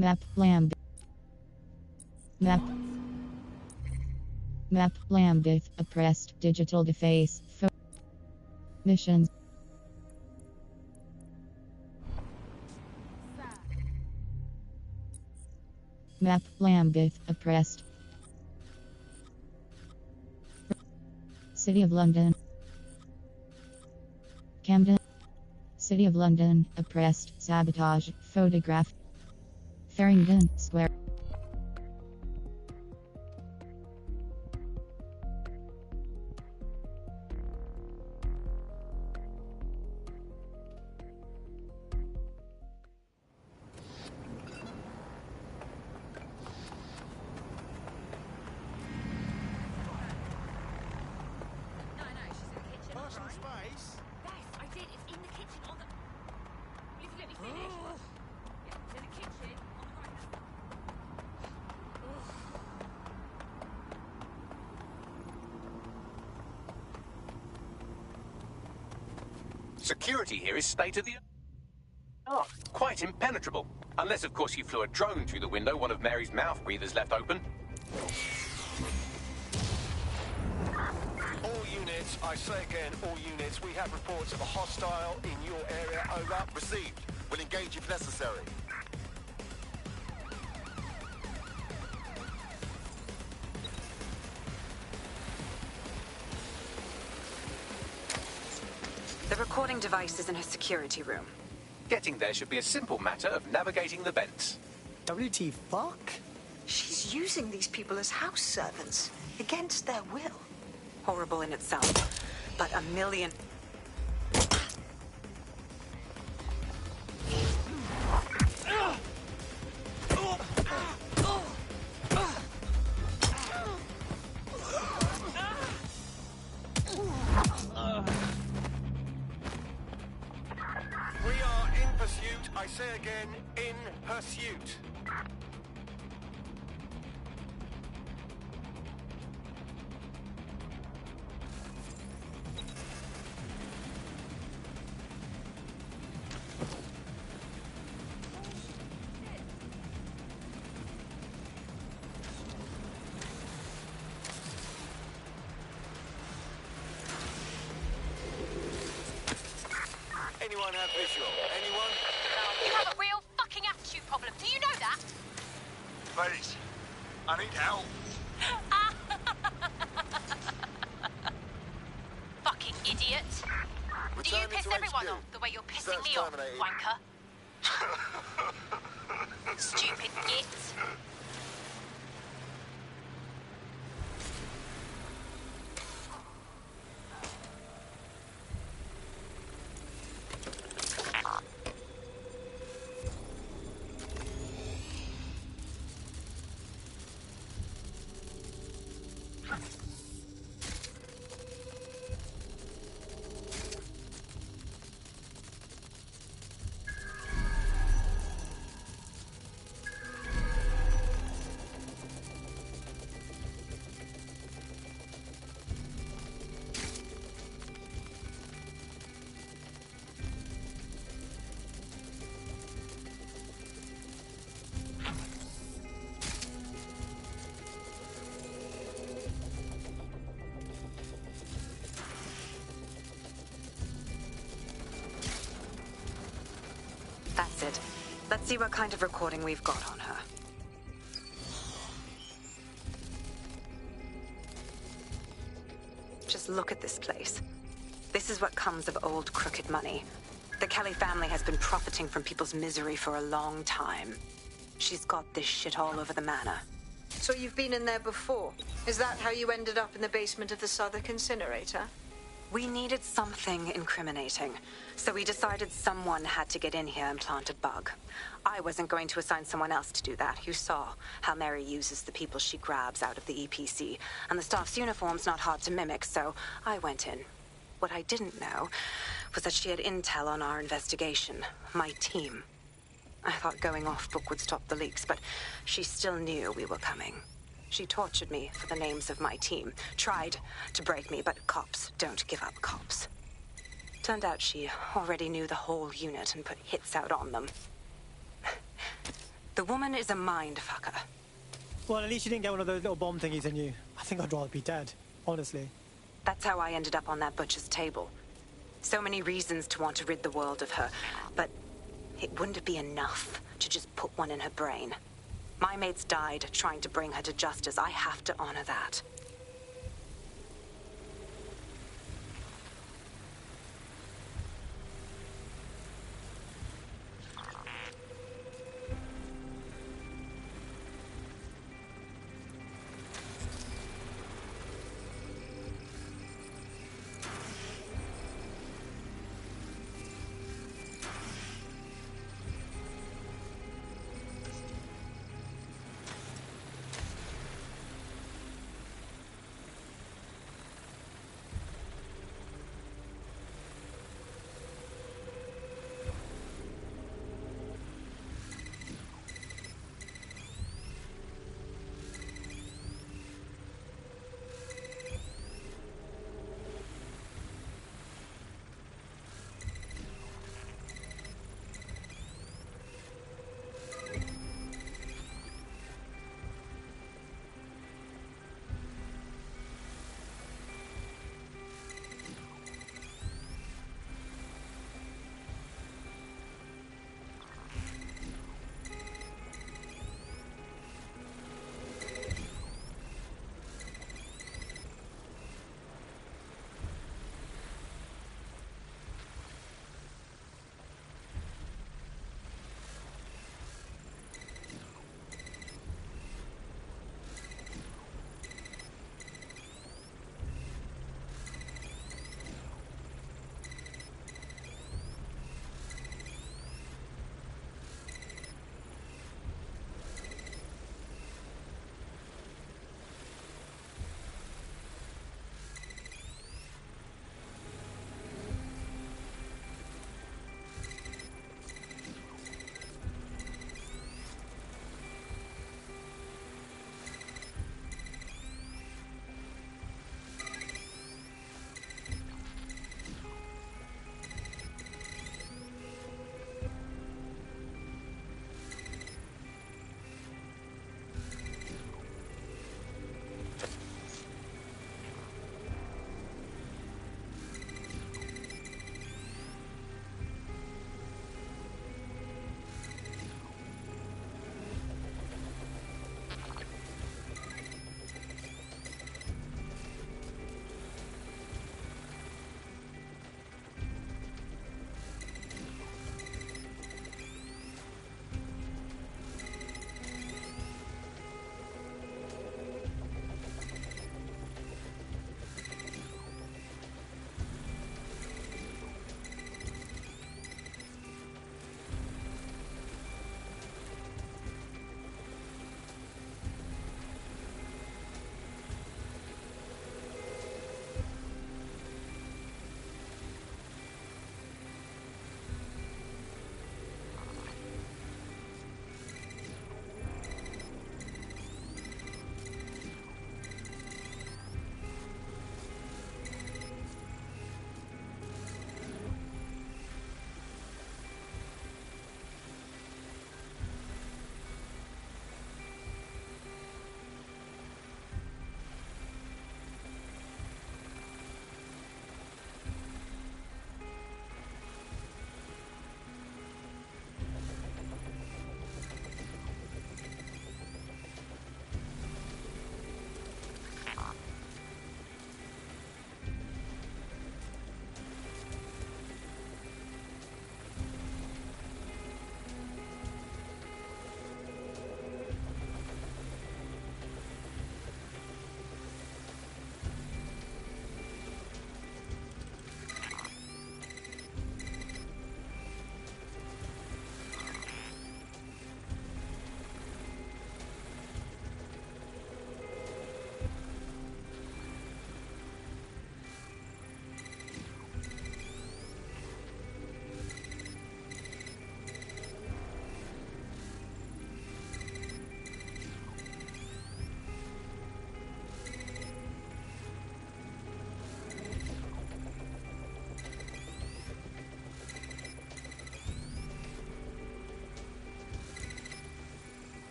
Map Lambeth. Map. Map Lambeth. Oppressed. Digital deface. Missions. Map Lambeth. Oppressed. City of London. Camden. City of London. Oppressed. Sabotage. Photograph. Farringdon Square. Security here is state-of-the-art. Quite impenetrable. Unless, of course, you flew a drone through the window one of Mary's mouth breathers left open. All units, I say again, all units, we have reports of a hostile in your area. Over. Received. We'll engage if necessary. The recording device is in her security room. Getting there should be a simple matter of navigating the vents. WT fuck? She's using these people as house servants, against their will. Horrible in itself, but a million... I say again, in pursuit. Anyone have visual? Anyone? You have a real fucking attitude problem. Do you know that? Please. I need help. Fucking idiot. Do you piss everyone off the way you're pissing me off, wanker? Stupid git. That's it. Let's see what kind of recording we've got on her. Just look at this place. This is what comes of old crooked money. The Kelly family has been profiting from people's misery for a long time. She's got this shit all over the manor. So you've been in there before? Is that how you ended up in the basement of the Southwark incinerator? We needed something incriminating, so we decided someone had to get in here and plant a bug. I wasn't going to assign someone else to do that. You saw how Mary uses the people she grabs out of the EPC, and the staff's uniform's not hard to mimic, so I went in. What I didn't know was that she had intel on our investigation, my team. I thought going off book would stop the leaks, but she still knew we were coming. She tortured me for the names of my team, tried to break me, but cops don't give up cops. Turned out she already knew the whole unit and put hits out on them. The woman is a mindfucker. Well, at least you didn't get one of those little bomb thingies in you. I think I'd rather be dead, honestly. That's how I ended up on that butcher's table. So many reasons to want to rid the world of her, but it wouldn't be enough to just put one in her brain. My mates died trying to bring her to justice. I have to honor that.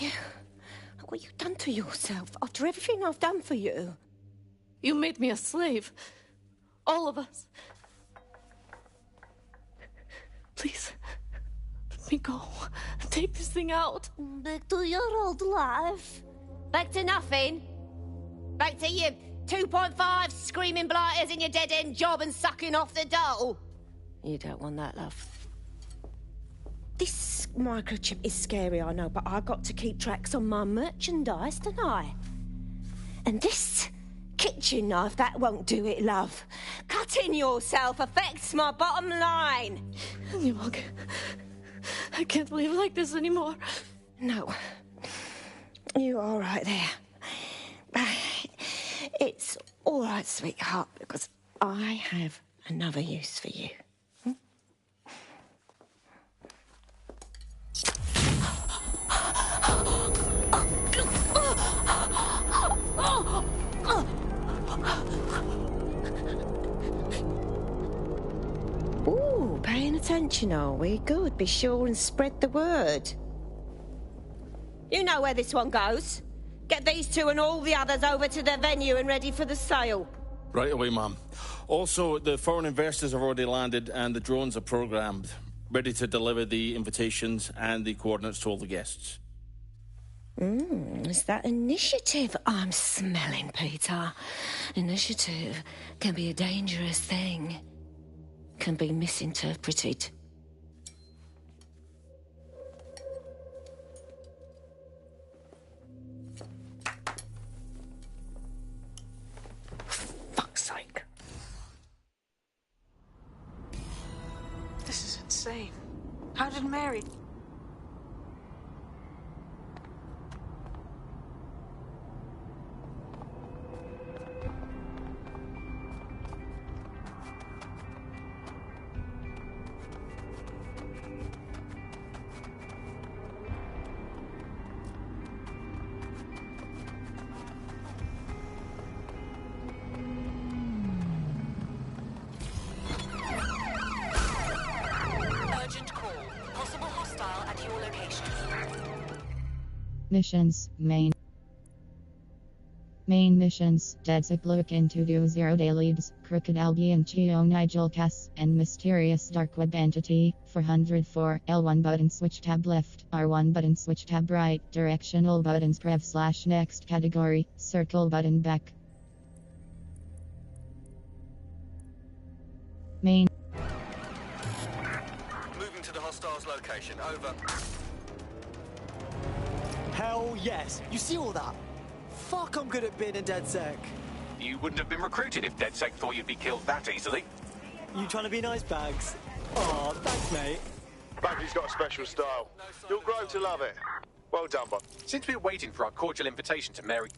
you? What you done to yourself after everything I've done for you? You made me a slave. All of us. Please, let me go. Take this thing out. Back to your old life. Back to nothing. Back to you 2.5 screaming blighters in your dead-end job and sucking off the dole. You don't want that, love. This microchip is scary, I know, but I've got to keep tracks on my merchandise, don't I? And this kitchen knife, that won't do it, love. Cutting yourself affects my bottom line. I can't live like this anymore. No. You're all right there. It's all right, sweetheart, because I have another use for you. Ooh, paying attention, are we? Good. Be sure and spread the word. You know where this one goes. Get these two and all the others over to the venue and ready for the sale. Right away, Mum. Also, the foreign investors have already landed and the drones are programmed, ready to deliver the invitations and the coordinates to all the guests. It's that initiative I'm smelling, Peter. Initiative can be a dangerous thing. Can be misinterpreted. Fuck's sake. This is insane. How did Mary... Missions, main missions, DedSec look into 20-day leads, Crooked Albion Chio Nigel Cass, and Mysterious Dark Web Entity, 404, L1 button switch tab left, R1 button switch tab right, directional buttons prev/next category, circle button back. Main. Moving to the hostiles location, over. Hell yes. You see all that? Fuck, I'm good at being in DedSec. You wouldn't have been recruited if DedSec thought you'd be killed that easily. You trying to be nice, Bags? Aw, thanks, mate. Baggy's got a special style. You'll grow to love it. Well done, Bob. Since we're waiting for our cordial invitation to Mary...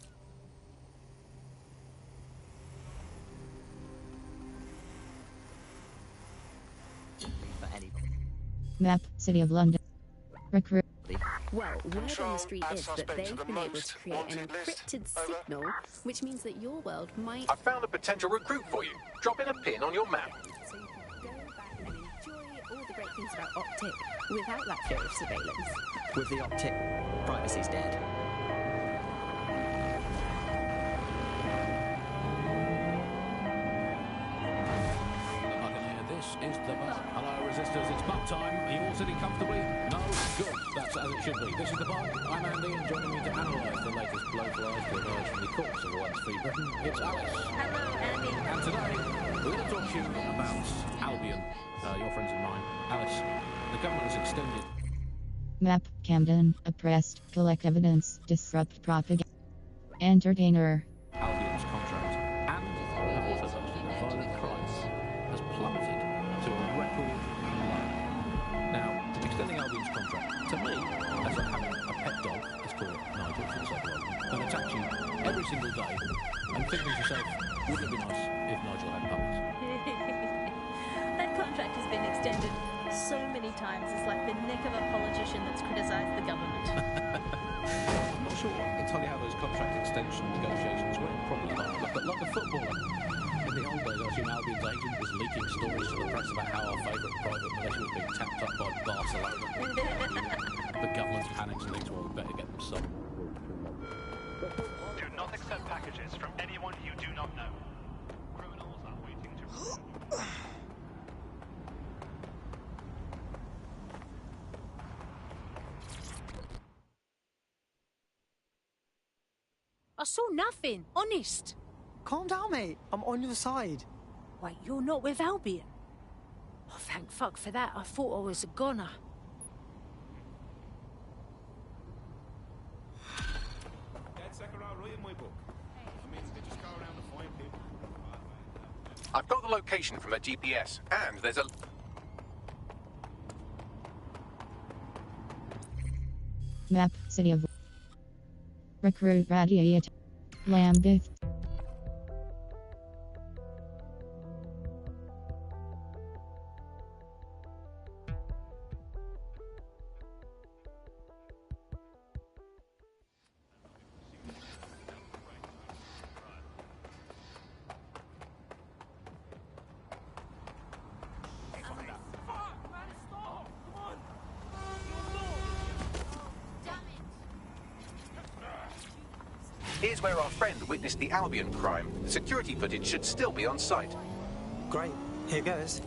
Map, City of London. Recruit. Well, word on the street is that they've been able to create an encrypted signal, which means that your world might... I found a potential recruit for you. Drop in a pin on your map. So you can go back and enjoy all the great things about Optic without that fear of surveillance. With the Optic, privacy's dead. This is the buzz. Hello, resistors. It's bug time. Are you all sitting comfortably? No? Good. That's as it should be. This is the bug. I'm Andy, and joining me to analyse the latest blowflies to emerge from the corpse of a once-free Britain, it's Alice. Hello, Andy. And today, we're going to talk to you about Albion, your friends and mine. Alice, the government has extended... Map, Camden, oppressed, collect evidence, disrupt propaganda. Entertainer. Albion's contract, and also boasting a violent crime, has plummeted to a record low. Now, extending Albion's contract, to me, that's like having a pet dog, let's call it Nigel for the sake of argument, that attacks you every single day, and thinking to yourself, wouldn't it be nice if Nigel had puppies? That contract has been extended so many times, it's like the neck of a politician that's criticised the government. I'm not sure entirely how those contract extension negotiations went, probably like a footballer. In the old days, I assume Albion's agent was leaking stories to the press about how our favourite private militia was being tapped up by Barcelona. The government panics and thinks, well, we better get them some. Do not accept packages from anyone you do not know. Criminals are waiting to... I saw nothing, honest. Calm down, mate. I'm on your side. Wait, you're not with Albion? Oh, thank fuck for that. I thought I was a goner. I've got the location from a GPS, and there's a... Map, City of... Recruit Radiate. Lambeth. Here's where our friend witnessed the Albion crime. The security footage should still be on site. Great. Here goes.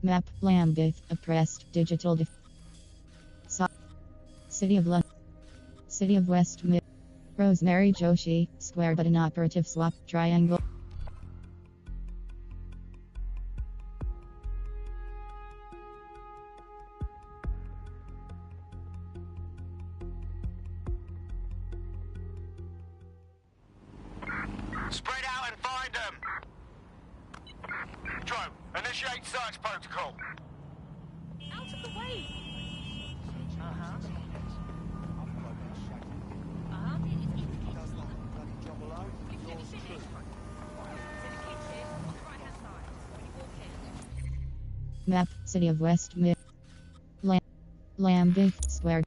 Map, Lambeth, oppressed, digital City of London. City of West Mid. Rosemary Joshi, square button operative swap, triangle. Spread out and find them! Drone, initiate search protocol. Out of the way! Map, City of West Mid. Lambeth Square.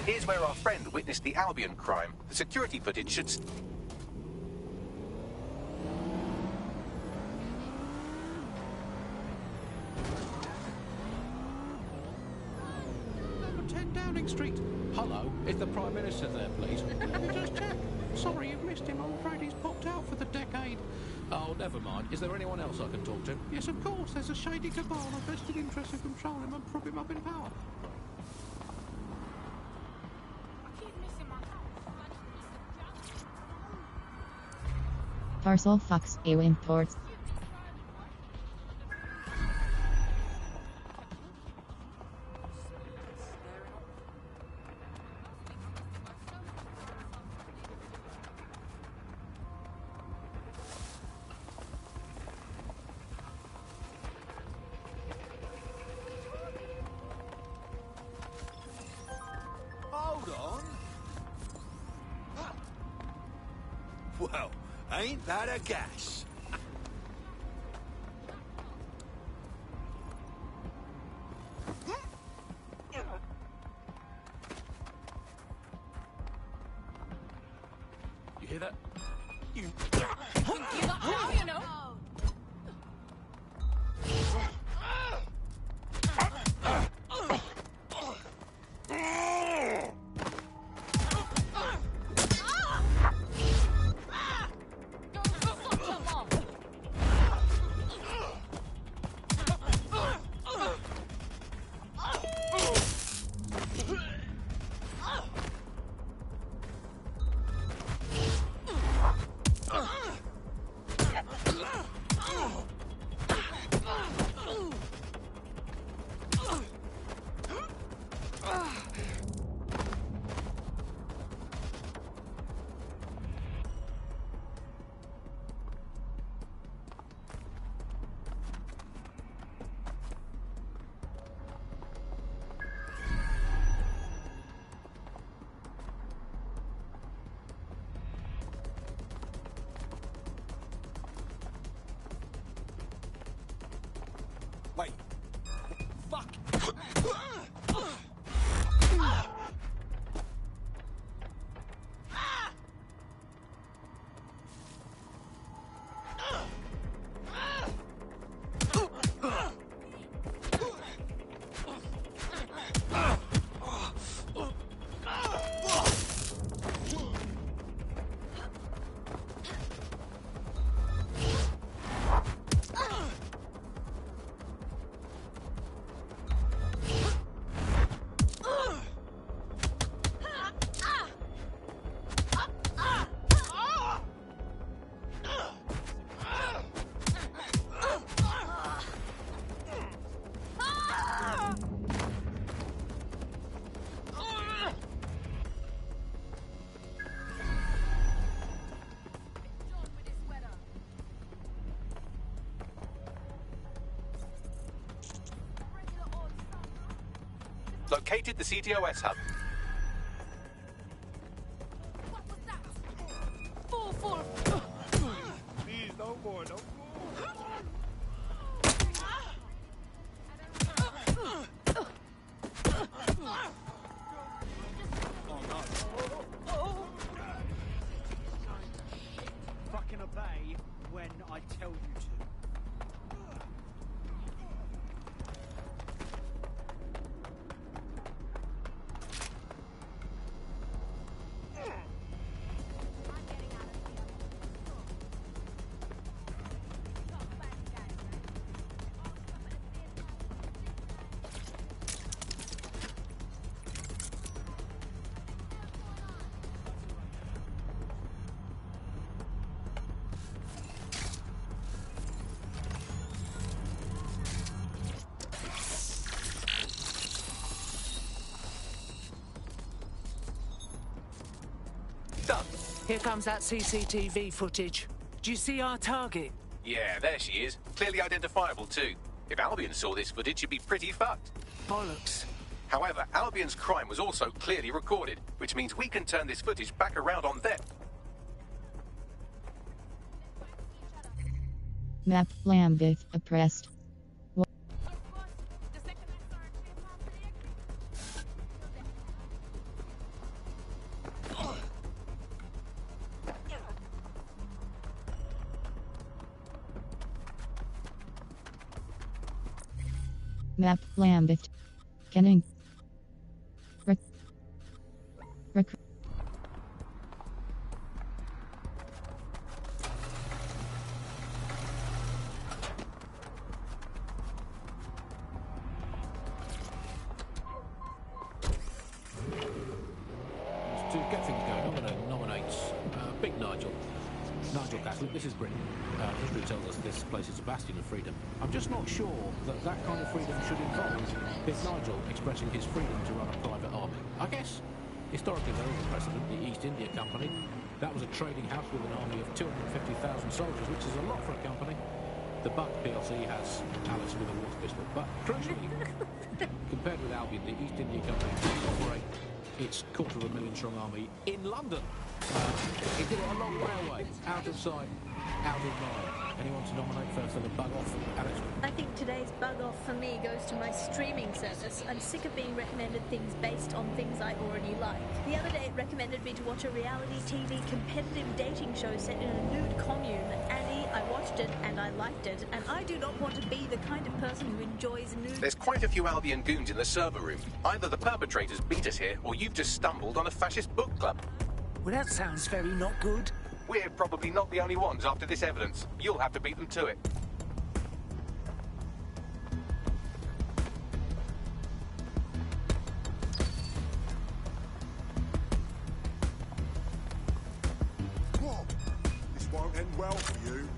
Here's where our friend witnessed the Albion crime. The security footage should... Number 10 Downing Street. Hello, is the Prime Minister there, please? Let me just check. Sorry, you've missed him. I'm afraid he's popped out for the decade. Oh, never mind. Is there anyone else I can talk to? Yes, of course. There's a shady cabal of vested interest in control him and prop him up in power. Parcel Fox, EU imports. Hold on. Well, ain't that a gas? You hear that? You... Give up now, you know. Located the CTOS hub. Please, no more, no more. Fucking obey when I tell you to. Done. Here comes that CCTV footage. Do you see our target? Yeah, there she is. Clearly identifiable, too. If Albion saw this footage, she'd be pretty fucked. Bollocks. However, Albion's crime was also clearly recorded, which means we can turn this footage back around on them. Map Lambeth oppressed. Map Lambeth. Kenning. To get things going, I'm going to nominate Big Nigel. Nigel Catholic, this is Britain. History tells us this place is a bastion of freedom. I'm just not sure that that kind of freedom should involve Big Nigel expressing his freedom to run a private army. I guess, historically, there is a precedent, the East India Company. That was a trading house with an army of 250,000 soldiers, which is a lot for a company. The Buck PLC has Alice with a water pistol, but crucially, compared with Albion, the East India Company does operate its 250,000-strong army in London. It did it a long way away, out of sight, out of mind. Anyone to nominate for the bug off, Alice? I think today's bug off for me goes to my streaming service. I'm sick of being recommended things based on things I already like. The other day it recommended me to watch a reality TV competitive dating show set in a nude commune. Annie, I watched it and I liked it, and I do not want to be the kind of person who enjoys nude... There's quite a few Albion goons in the server room. Either the perpetrators beat us here, or you've just stumbled on a fascist book club. Well, that sounds very not good. We're probably not the only ones after this evidence. You'll have to beat them to it. Whoa! This won't end well for you.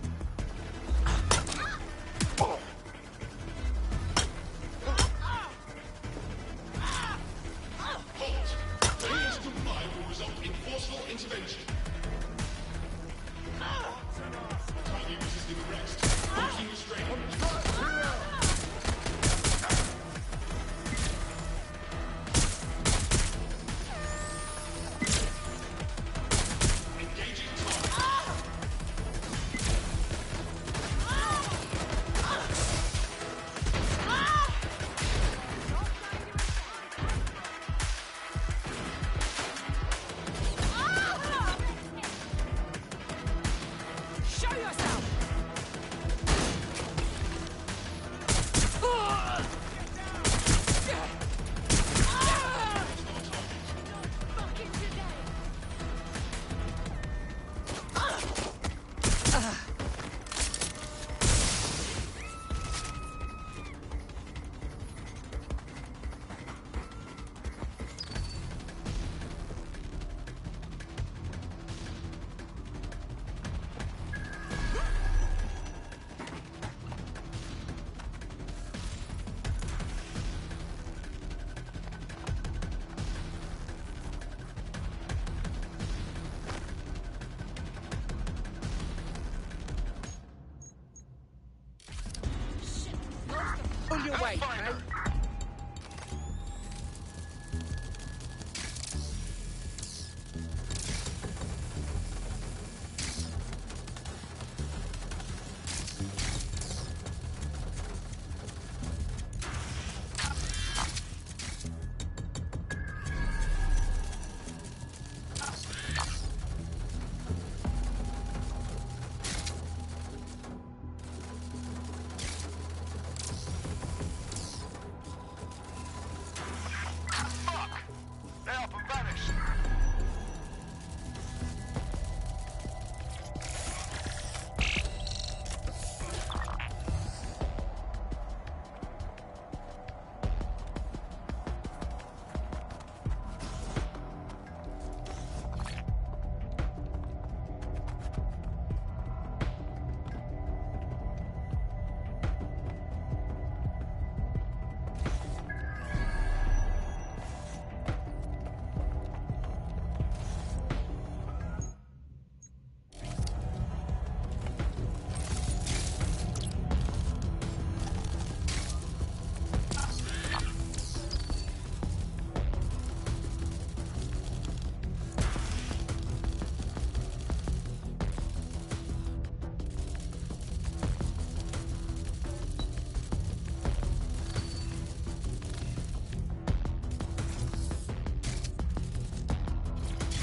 Failure to comply will result in forceful intervention. Tiny resisting arrest. Breaking restraint. Engaging target. Show yourself! Pull your weight, mate.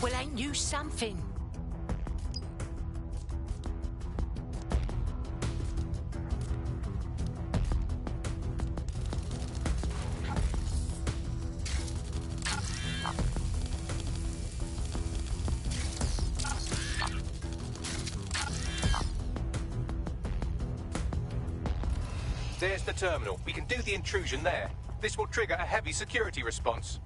Well, ain't you something? There's the terminal. We can do the intrusion there. This will trigger a heavy security response.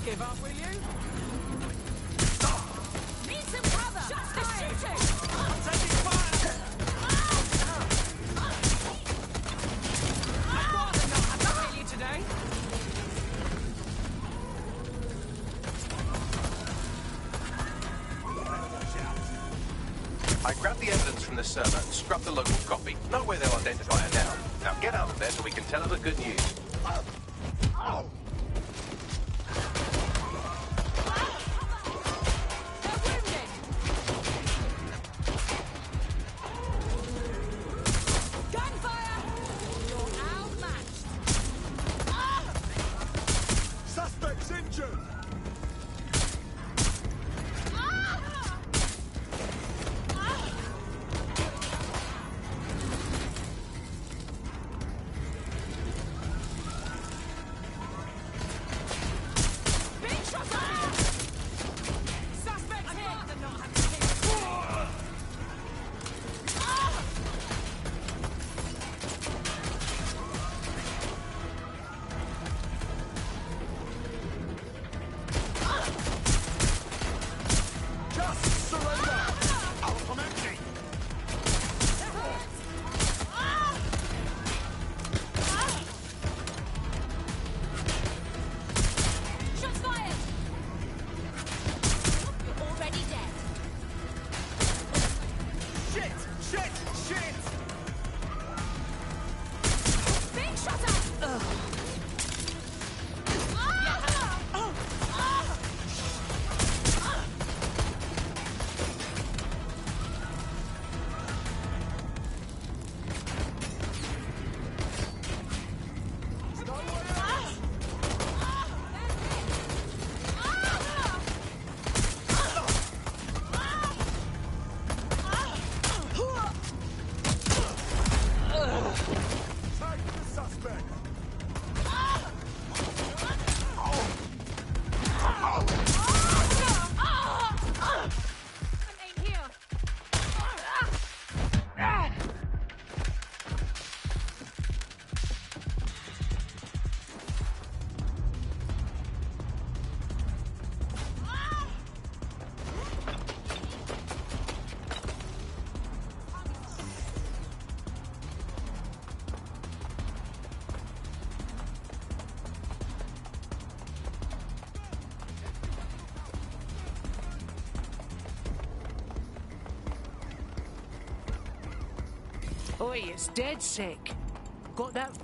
Give up, will you? Need some cover! Just the shooting! Taking fire! I'd rather not have to kill you today. I grabbed the evidence from the server and scrubbed the local copy. Know where they'll identify her now. Now get out of there so we can tell her the good news. Oi, it's dead sick. Got that?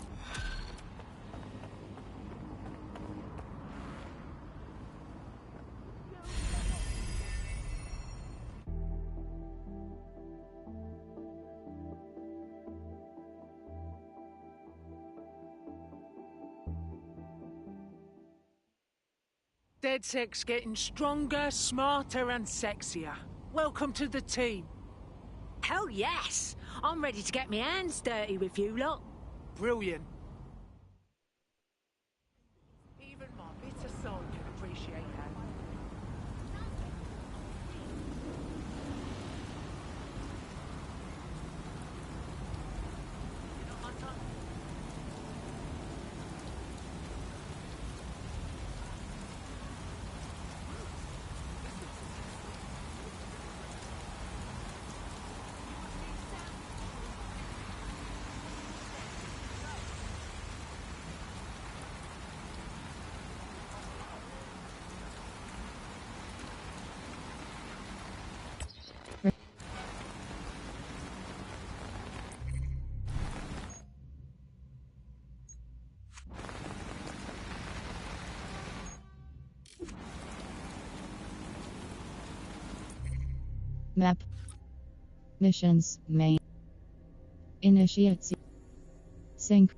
DedSec's getting stronger, smarter and sexier. Welcome to the team. Hell yes! I'm ready to get my hands dirty with you lot. Brilliant. Even my bitter soul can appreciate that. Map. Missions, main. Initiate. Sync.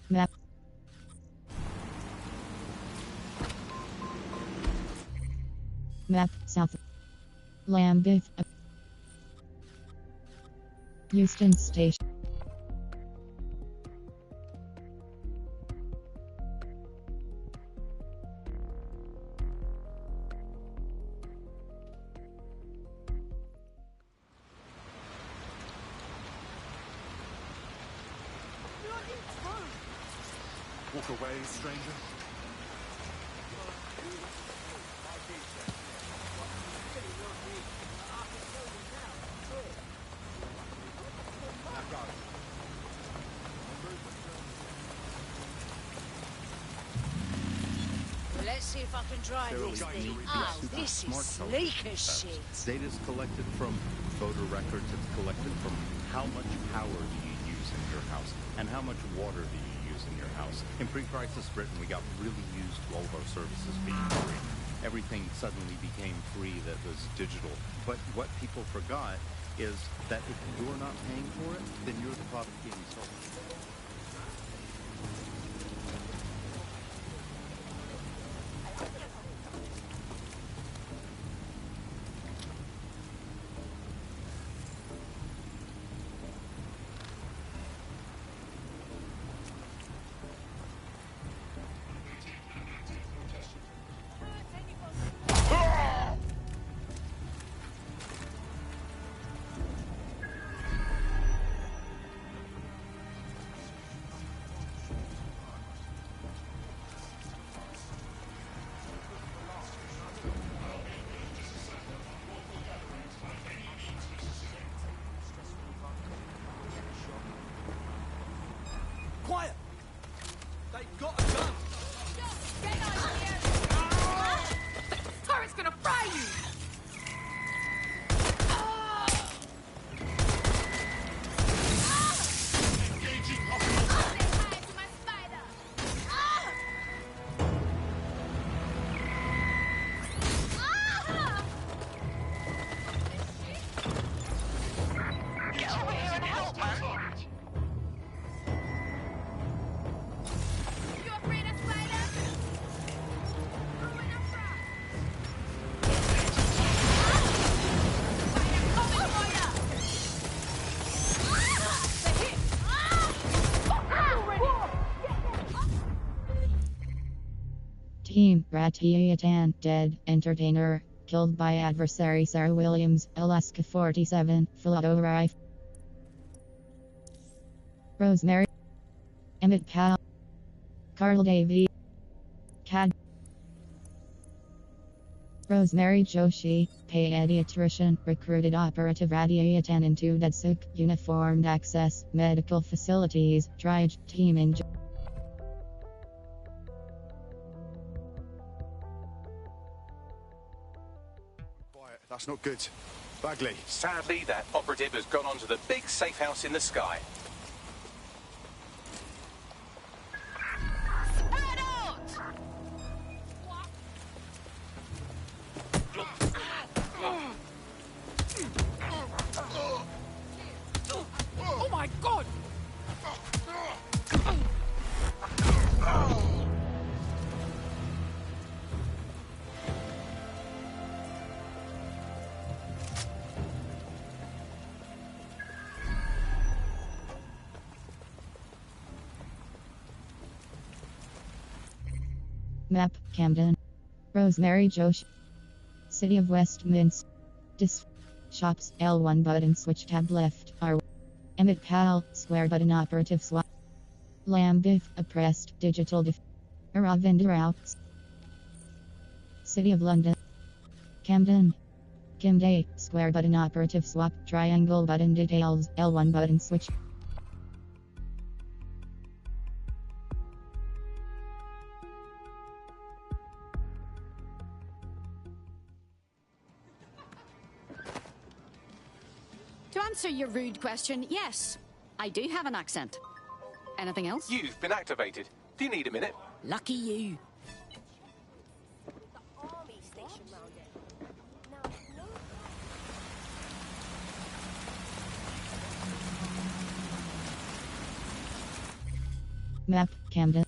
Map. Map, South. Lambeth. Euston Station. Walk away, stranger. Well, let's see if I can drive this thing. Oh, this is sleek as shit. Data's collected from voter records. It's collected from how much power do you use in your house and how much water do you use in your house. In pre-crisis Britain, we got really used to all of our services being free. Everything suddenly became free that was digital. But what people forgot is that if you're not paying for it, then you're the product being sold. Quiet! They've got a gun! Get out of here! The turret's gonna fry you! Get over here and help, man! You afraid of spiders? Team Ratiatan, dead, entertainer, killed by adversary Sarah Williams, Alaska 47, Philato Rife. Rosemary. Emmett Powell. Carl Davey. Cad. Rosemary Joshi, pediatrician, recruited operative Ratiatan into DedSec, uniformed access, medical facilities, Trige, team in. That's not good. Bagley. Sadly, that operative has gone on to the big safe house in the sky. Spread out! Oh my God! Map, Camden. Rosemary Josh. City of Westminster. Shops, L1 button switch tab left, R. Emmett Powell, square button operative swap. Lambeth, oppressed, digital Aravind routes. City of London. Camden. Kimday, square button operative swap, triangle button details, L1 button switch. To answer your rude question, yes, I do have an accent. Anything else? You've been activated. Do you need a minute? Lucky you. Map, Camden.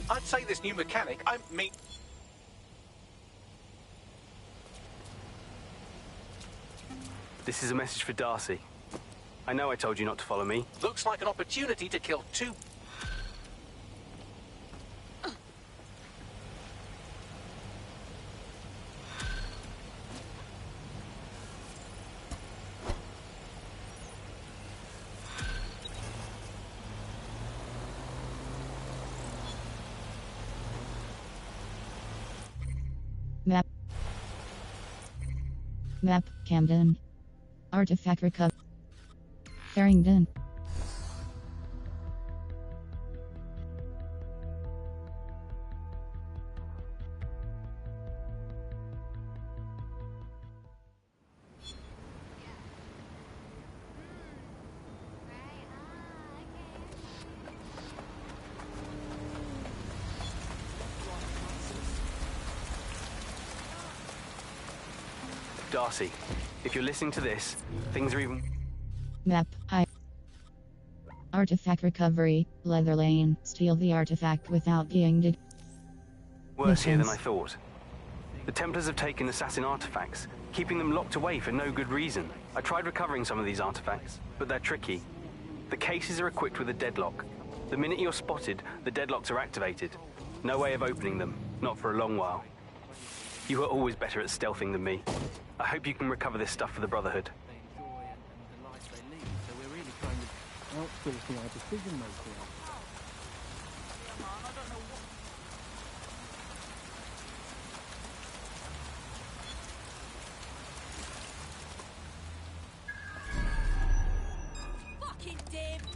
I'd say this new mechanic, This is a message for Darcy. I know I told you not to follow me. Looks like an opportunity to kill two... Map. Map, Camden. Artifact recovery. Farringdon. Darcy, if you're listening to this, things are even... Map, Artifact recovery, Leather Lane. Steal the artifact without being worse here than I thought. The Templars have taken assassin artifacts, keeping them locked away for no good reason. I tried recovering some of these artifacts, but they're tricky. The cases are equipped with a deadlock. The minute you're spotted, the deadlocks are activated. No way of opening them, not for a long while. You were always better at stealthing than me. I hope you can recover this stuff for the Brotherhood. Outsourcing our decision making.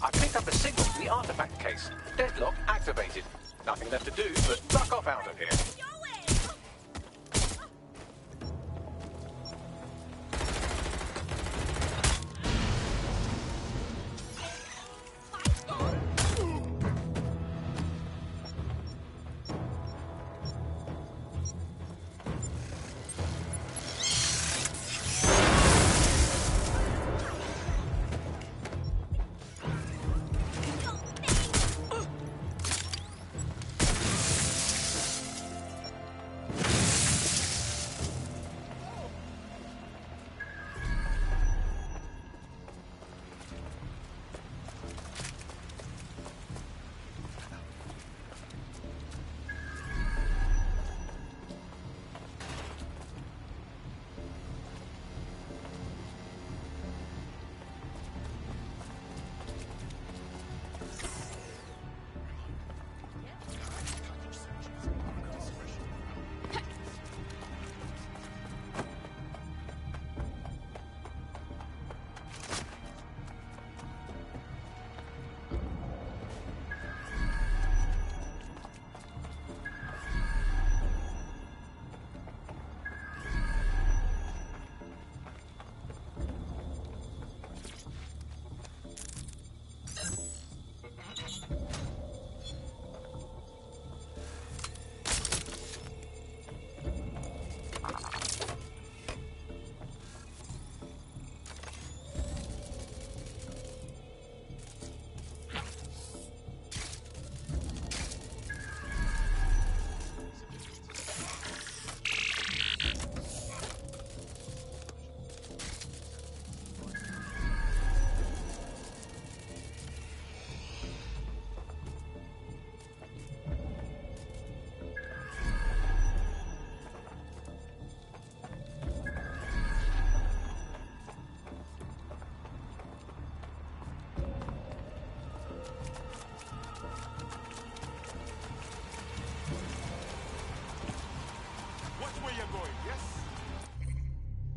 I picked up a signal from the artifact case. Deadlock activated. Nothing left to do but fuck off out of here.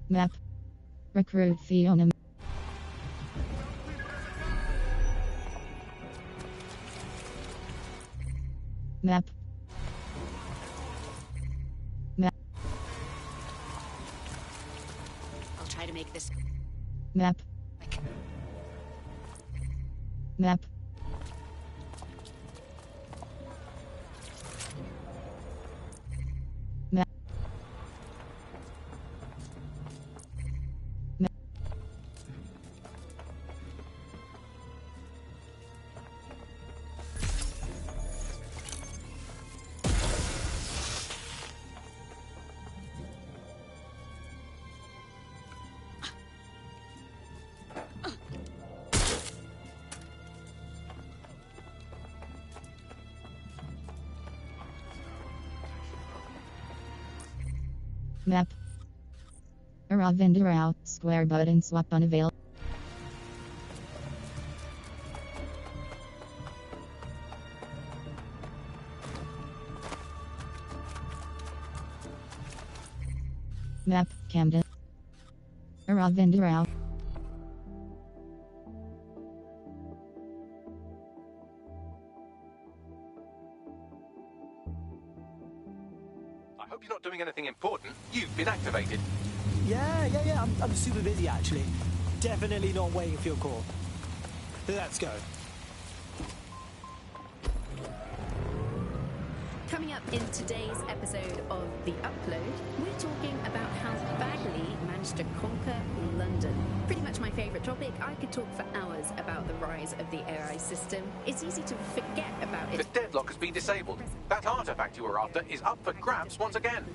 Map. Recruit Fiona. Map. Map. I'll try to make this. Map. Map. Map. Map. Aravindarao, square button swap unavailable. Map, Camden. Aravindarao. I hope you're not doing anything important. You've been activated. Yeah. I'm super busy, actually. Definitely not waiting for your call. Let's go. Coming up in today's episode of The Upload, we're talking about how Bagley managed to conquer London. Pretty much my favourite topic. I could talk for hours about the rise of the AI system. It's easy to forget about it. The deadlock has been disabled. That artifact you were after is up for grabs once again.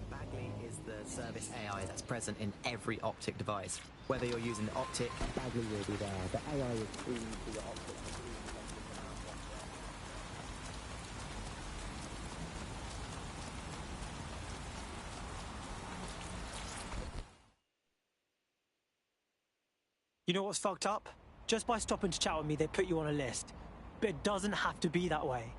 Bagley is the service AI that's present in every optic device. Whether you're using the optic, Bagley will be there. The AI is tuned to the optic. You know what's fucked up? Just by stopping to chat with me, they put you on a list. But it doesn't have to be that way.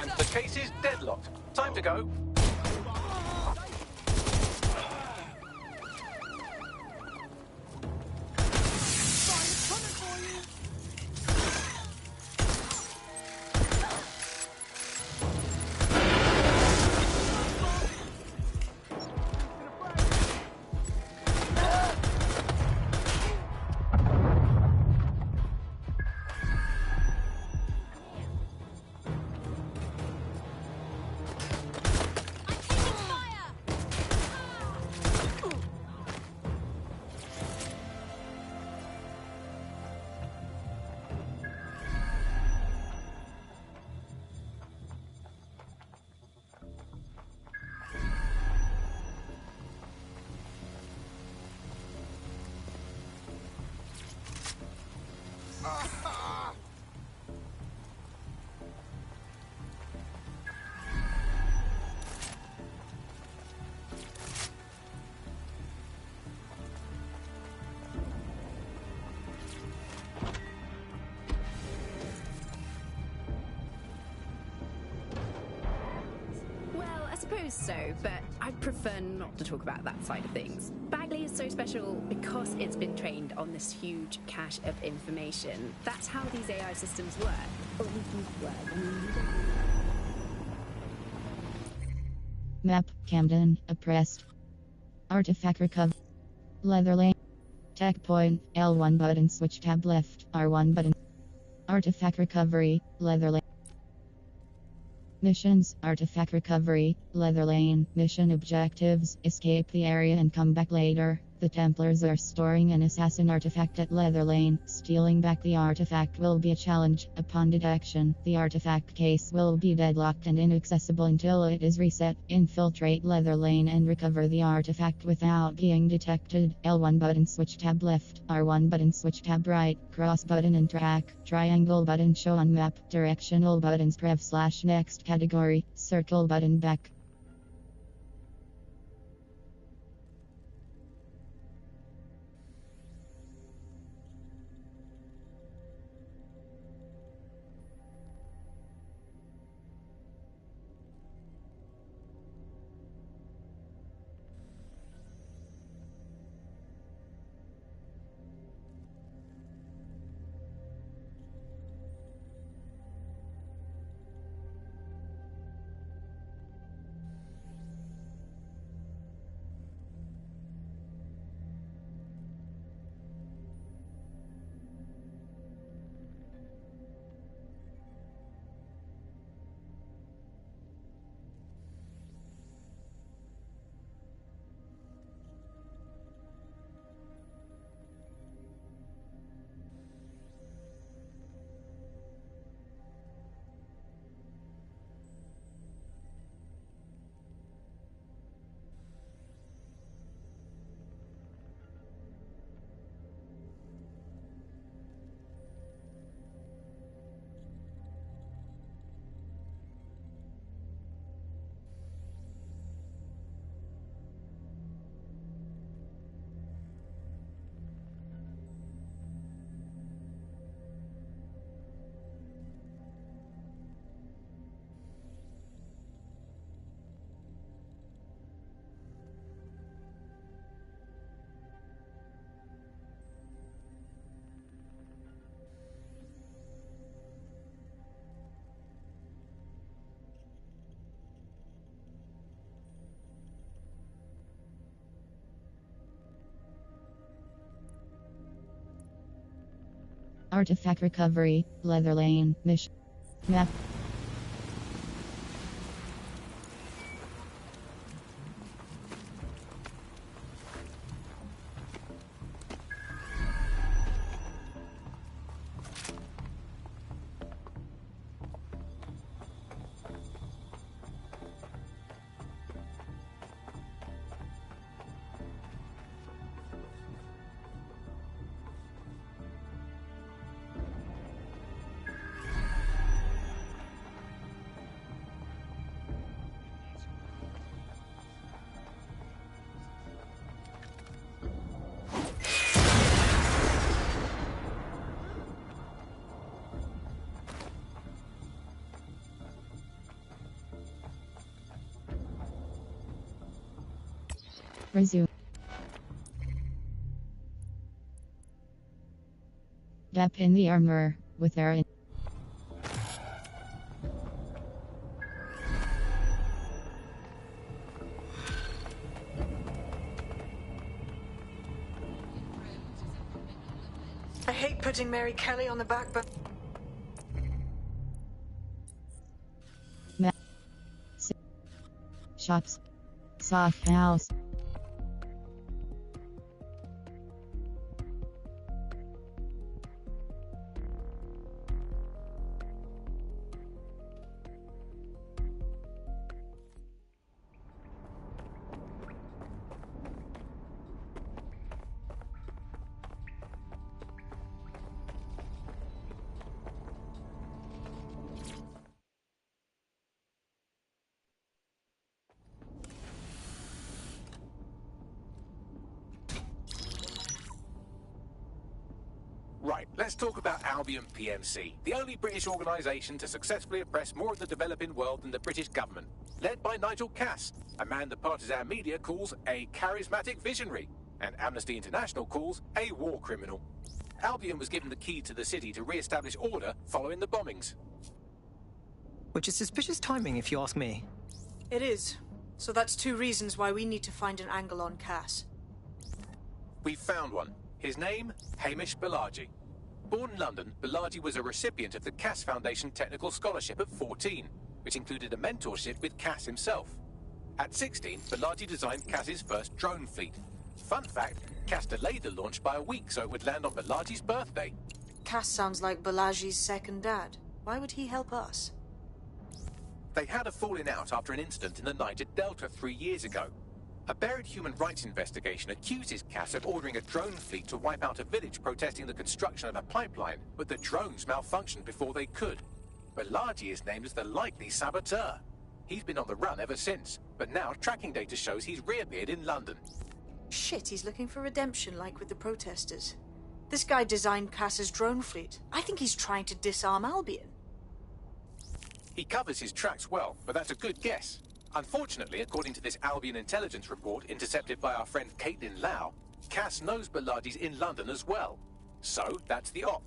And the case is deadlocked. Time to go. Suppose so, but I'd prefer not to talk about that side of things. Bagley is so special because it's been trained on this huge cache of information. That's how these AI systems work. Or at least work. Map, Camden, oppressed. Artifact recover. Leather lane. Tech point, L1 button, switch tab left, R1 button. Artifact recovery, leather lane. Missions, artifact recovery, leather lane. Mission objectives, escape the area and come back later. The Templars are storing an assassin artifact at Leather Lane. Stealing back the artifact will be a challenge. Upon detection, the artifact case will be deadlocked and inaccessible until it is reset. Infiltrate Leather Lane and recover the artifact without being detected. L1 button switch tab left, R1 button switch tab right, cross button and track, triangle button show on map, directional buttons prev/next category, circle button back. Artifact recovery, Leather Lane, mission. Map. Resume. Dap in the armor with Aaron. I hate putting Mary Kelly on the back, but Shops. Soft house. Right, let's talk about Albion PMC, the only British organisation to successfully oppress more of the developing world than the British government. Led by Nigel Cass, a man the partisan media calls a charismatic visionary, and Amnesty International calls a war criminal. Albion was given the key to the city to re-establish order following the bombings. Which is suspicious timing, if you ask me. it is. So that's two reasons why we need to find an angle on Cass. We've found one. His name, Hamish Balaji. Born in London, Balaji was a recipient of the Cass Foundation Technical Scholarship at 14, which included a mentorship with Cass himself. At 16, Balaji designed Cass's first drone fleet. Fun fact, Cass delayed the launch by a week so it would land on Balaji's birthday. Cass sounds like Balaji's second dad. Why would he help us? They had a falling out after an incident in the Niger Delta 3 years ago. A buried human rights investigation accuses Cass of ordering a drone fleet to wipe out a village protesting the construction of a pipeline, but the drones malfunctioned before they could. Balaji is named as the likely saboteur. He's been on the run ever since, but now tracking data shows he's reappeared in London. Shit, he's looking for redemption like with the protesters. This guy designed Cass's drone fleet. I think he's trying to disarm Albion. He covers his tracks well, but that's a good guess. Unfortunately, according to this Albion intelligence report intercepted by our friend Caitlin Lau, Cass knows Balaji's in London as well. So, that's the op.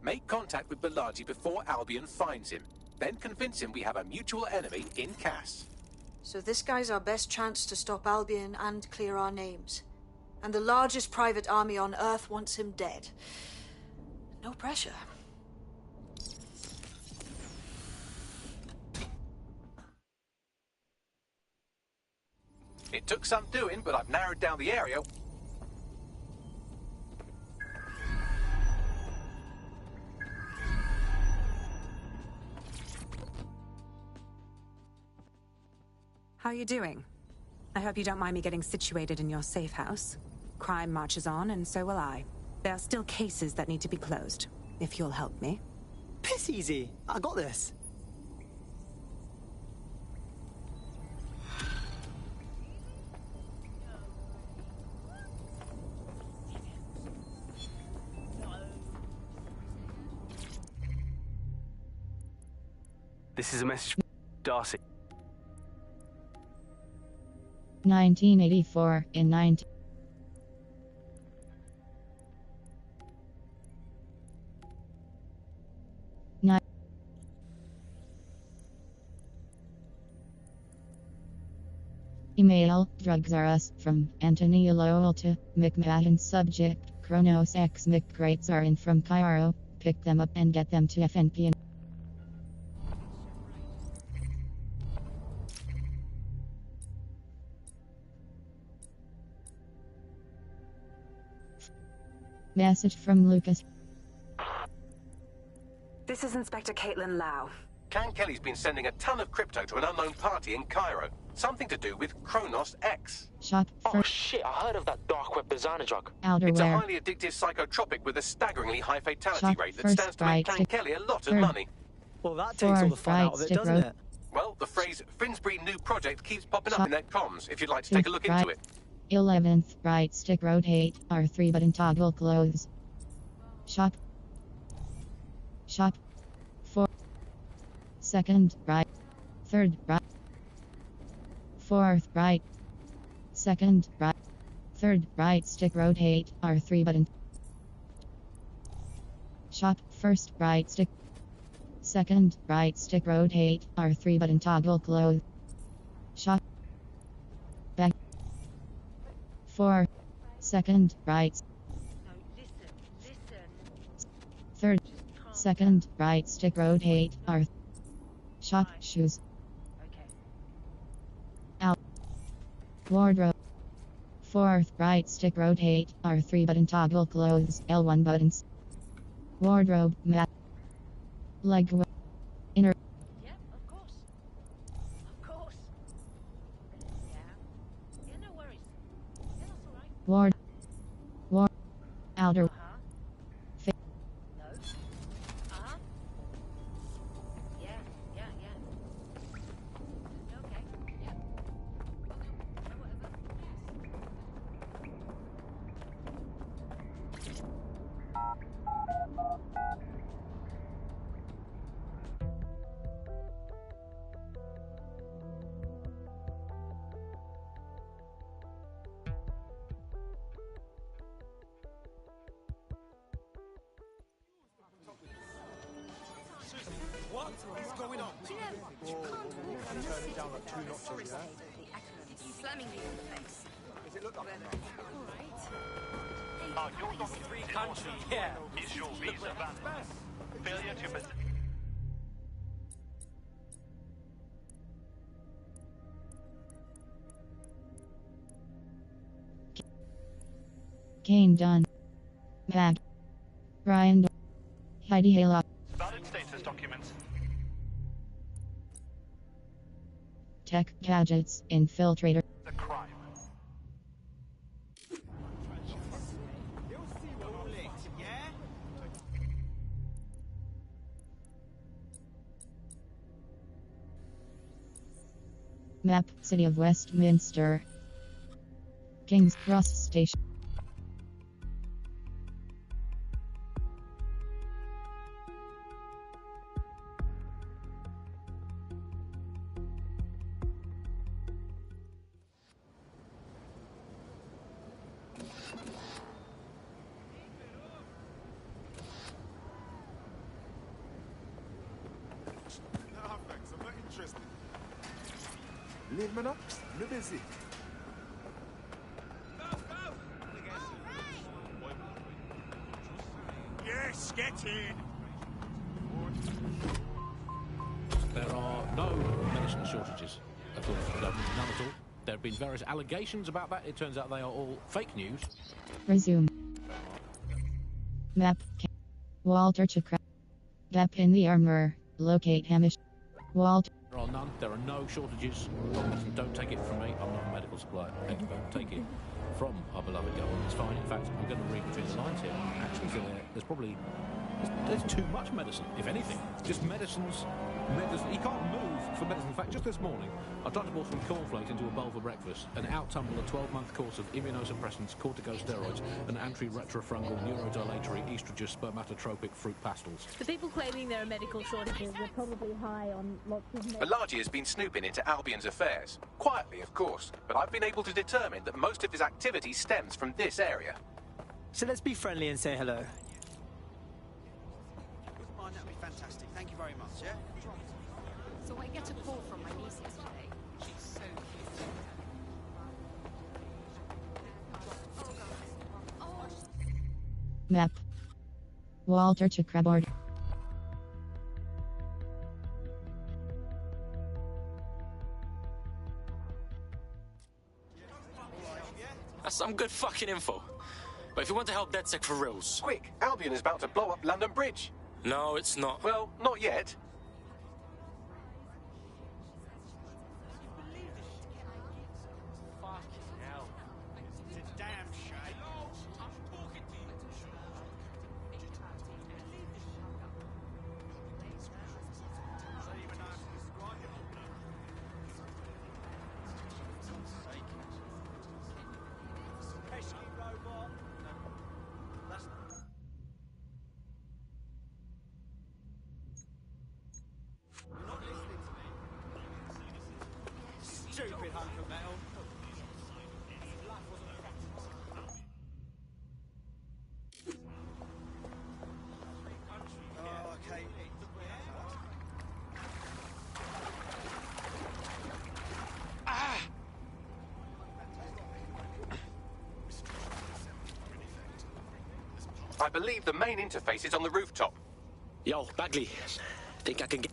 Make contact with Balaji before Albion finds him. Then convince him we have a mutual enemy in Cass. So this guy's our best chance to stop Albion and clear our names. And the largest private army on Earth wants him dead. No pressure. It took some doing, but I've narrowed down the area. How are you doing? I hope you don't mind me getting situated in your safe house. Crime marches on, and so will I. There are still cases that need to be closed, if you'll help me. Piss easy. I got this. This is a message from Darcy. 1984 in 19... Email, drugs are us, from Anthony Lowell to McMahon. Subject, Chronos X McGrates are in from Cairo. Pick them up and get them to FNP. Message from Lucas. This is Inspector Caitlin Lau. Can Kelly's been sending a ton of crypto to an unknown party in Cairo. Something to do with Kronos X. Shop Oh shit, I heard of that dark web designer drug. Outerwear. It's a highly addictive psychotropic with a staggeringly high fatality Shop rate that stands to make Can Kelly a lot of money. Well, that takes all the fun out of it, doesn't it? Well, the phrase Finsbury new project keeps popping up in their comms, if you'd like to take a look into it. 11th, right stick rotate, R3 button toggle close. Shop. 4. Second, right. Third, right. Fourth, right. Second, right. Third, right stick rotate, R3 button. Shop, first, right stick. Second, right stick rotate, R3 button toggle close. Shop. Back. 4. Second, right. Third, second, right stick rotate, R. Shop, shoes. Out. Wardrobe. Fourth, right stick rotate, R3 button toggle close, L1 buttons. Wardrobe, mat. Leg. Inner. Yeah, of course. Of course. Yeah. Yeah, no worries. Yeah, that's alright. Ward. Outer. What is going on? Do you know what? You can't turn it down like 2 notches, yeah? Slamming me in the face. Does it look like that? Alright. Your free country, yeah. Is your visa valid? Failure to... Kane Dunn. Mag. Ryan. Heidi Haylock. Valid status documents. Tech gadgets. Infiltrator. The crime. Map. City of Westminster. King's Cross Station. Thanks, I'm not interested. Leave me up, I'm busy. Yes, get in. There are no medicine shortages at all. None at all. There have been various allegations about that. It turns out they are all fake news. Resume. Map. Walter Chakra. Gap in the armor. Locate Hamish. Walter. There are none. There are no shortages. Listen, don't take it from me. I'm not a medical supply expert. Take it from our beloved government. It's fine. In fact, I'm going to read between the lines here. Actually, there's probably there's too much medicine, if anything. Just medicines. You can't move for medicine. In fact, just this morning, I tried to pour some cornflakes into a bowl for breakfast and out-tumble a 12-month course of immunosuppressants, corticosteroids, and anti-retrofungal neurodilatory estrogen spermatotropic fruit pastels. The people claiming there are medical shortages were probably high on lots of... Balaji has been snooping into Albion's affairs. Quietly, of course, but I've been able to determine that most of his activity stems from this area. So let's be friendly and say hello. Wouldn't mind, that'd be fantastic. Thank you very much, yeah? So I get a call from my niece yesterday. She's so cute. Map. Walter Chakraborg. That's some good fucking info. But if you want to help DedSec for reals... Quick, Albion is about to blow up London Bridge. No, it's not. Well, not yet. Stupid hunk of metal. Oh, okay. Ah! I believe the main interface is on the rooftop. Yo, Bagley. Think I can get...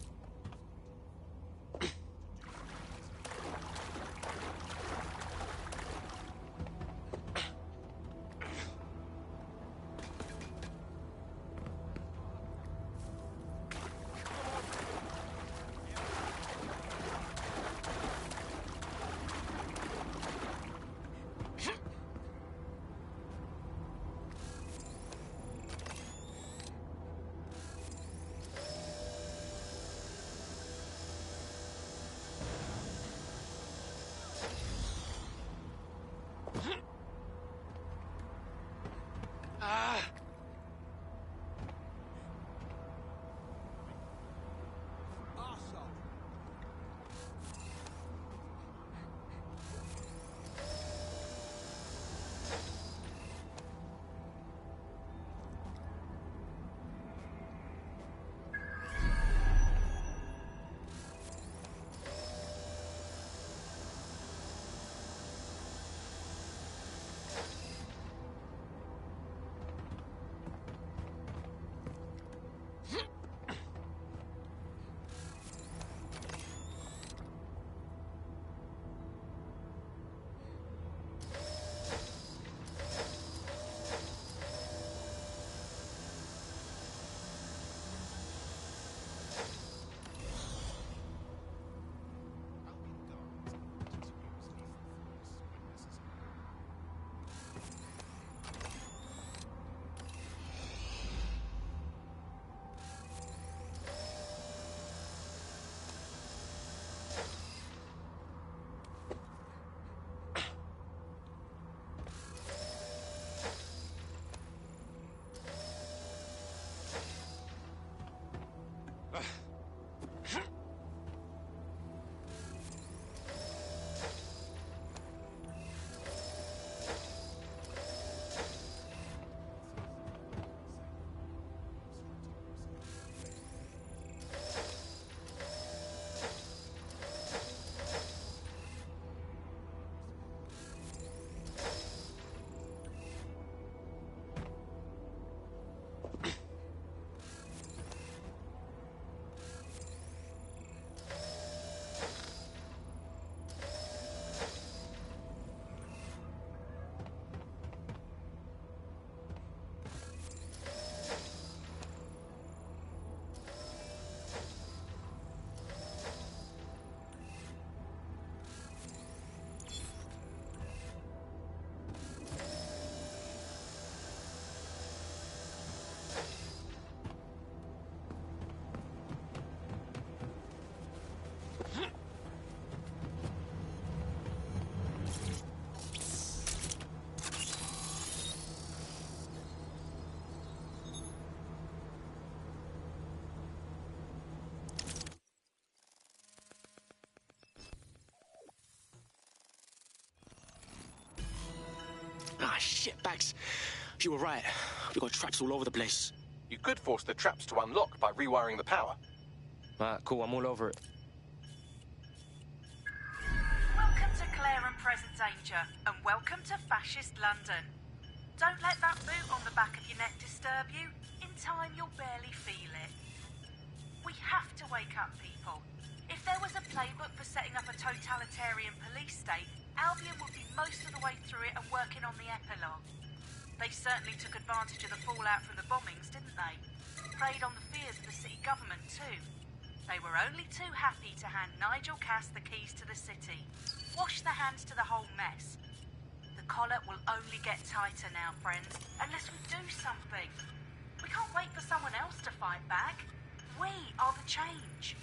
Ah, shit, Bags. You were right. We got traps all over the place. You could force the traps to unlock by rewiring the power. Cool, I'm all over it. Welcome to Claire and Present Danger, and welcome to Fascist London. Don't let that boot on the back of your neck disturb you. time, you'll barely feel it. We have to wake up people. If there was a playbook for setting up a totalitarian police state, Albion would be most of the way through it and working on the epilogue. They certainly took advantage of the fallout from the bombings, didn't they? Preyed on the fears of the city government too. They were only too happy to hand Nigel Cass the keys to the city. Wash their hands to the whole mess. The collar will only get tighter now, friends, unless we do something. We can't wait for someone else to fight back. We are the change.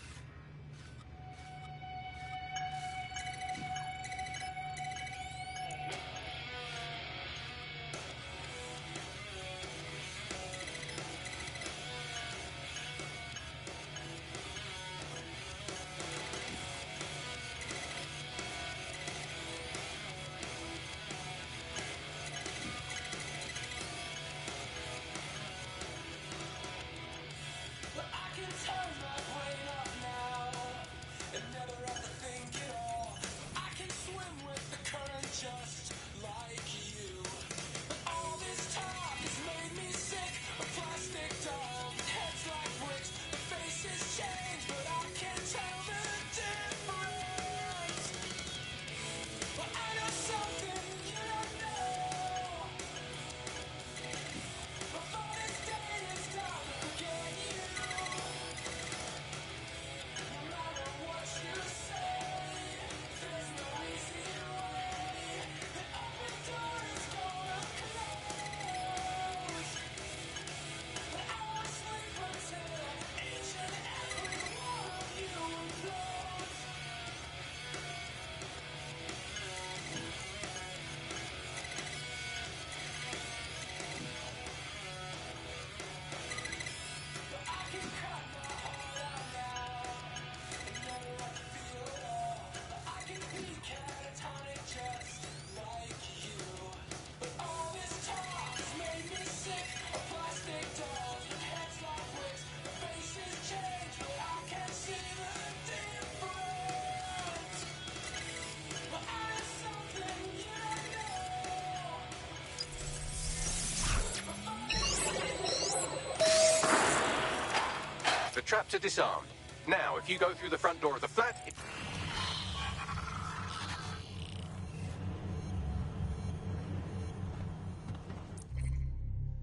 The traps are disarmed. Now, if you go through the front door of the flat...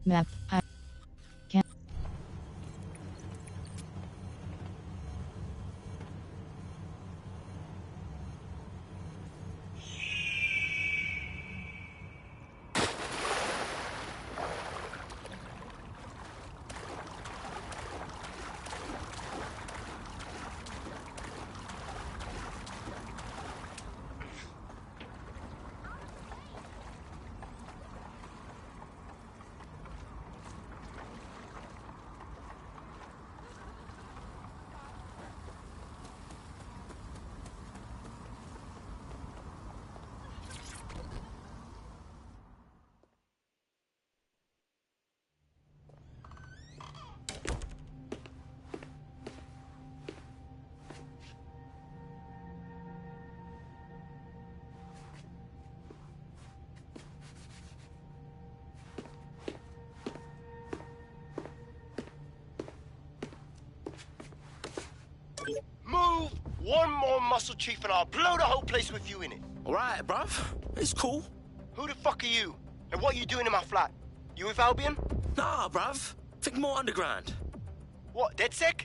Map. Move one more muscle, Chief, and I'll blow the whole place with you in it. All right, bruv. It's cool. Who the fuck are you? And what are you doing in my flat? You with Albion? Nah, bruv. Think more underground. What, DedSec?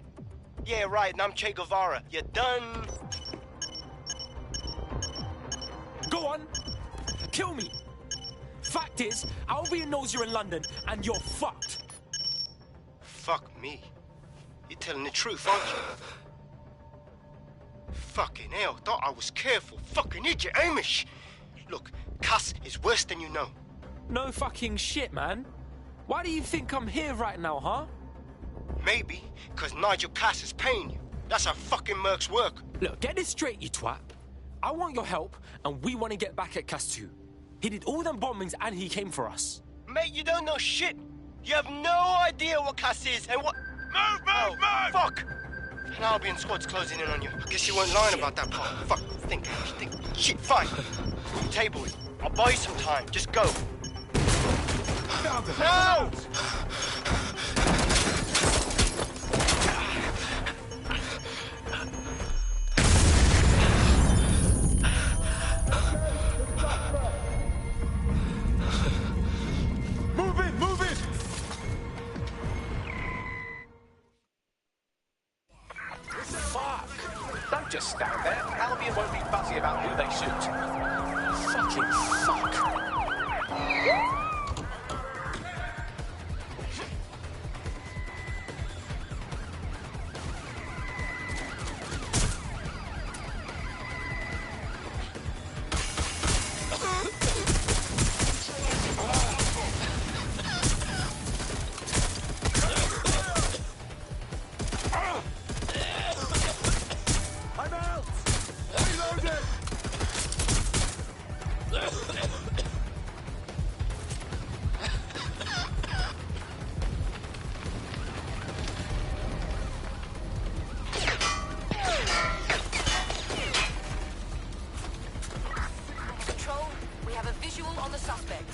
Yeah, right, and I'm Che Guevara. You done? Go on. Kill me. Fact is, Albion knows you're in London, and you're fucked. Fuck me. You're telling the truth, aren't you? Fucking hell, thought I was careful. Fucking idiot, Amish. Look, Cass is worse than you know. No fucking shit, man. Why do you think I'm here right now, huh? Maybe, because Nigel Cass is paying you. That's how fucking mercs work. Look, get this straight, you twat. I want your help, and we want to get back at Cass too. He did all them bombings, and he came for us. Mate, you don't know shit. You have no idea what Cass is and what... Move! Fuck! An Albion squad's closing in on you. I guess you weren't lying about that part. Fuck, think. Shit, fine. Table it. I'll buy you some time. Just go. No! Just stand there. Albion won't be fussy about who they shoot. Fucking fuck. Control, we have a visual on the suspect.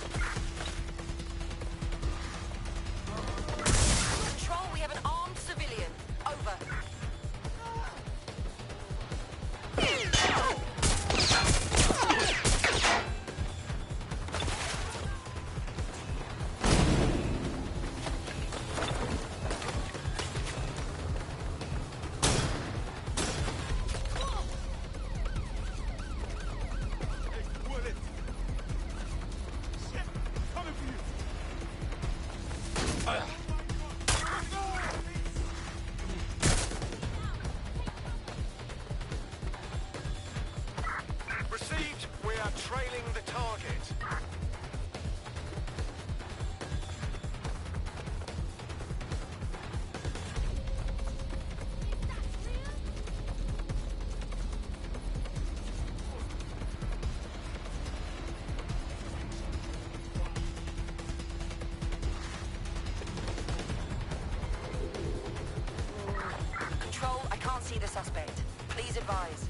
Control, we have an armed civilian. Over. Received. We are trailing the target. Control, I can't see the suspect. Please advise.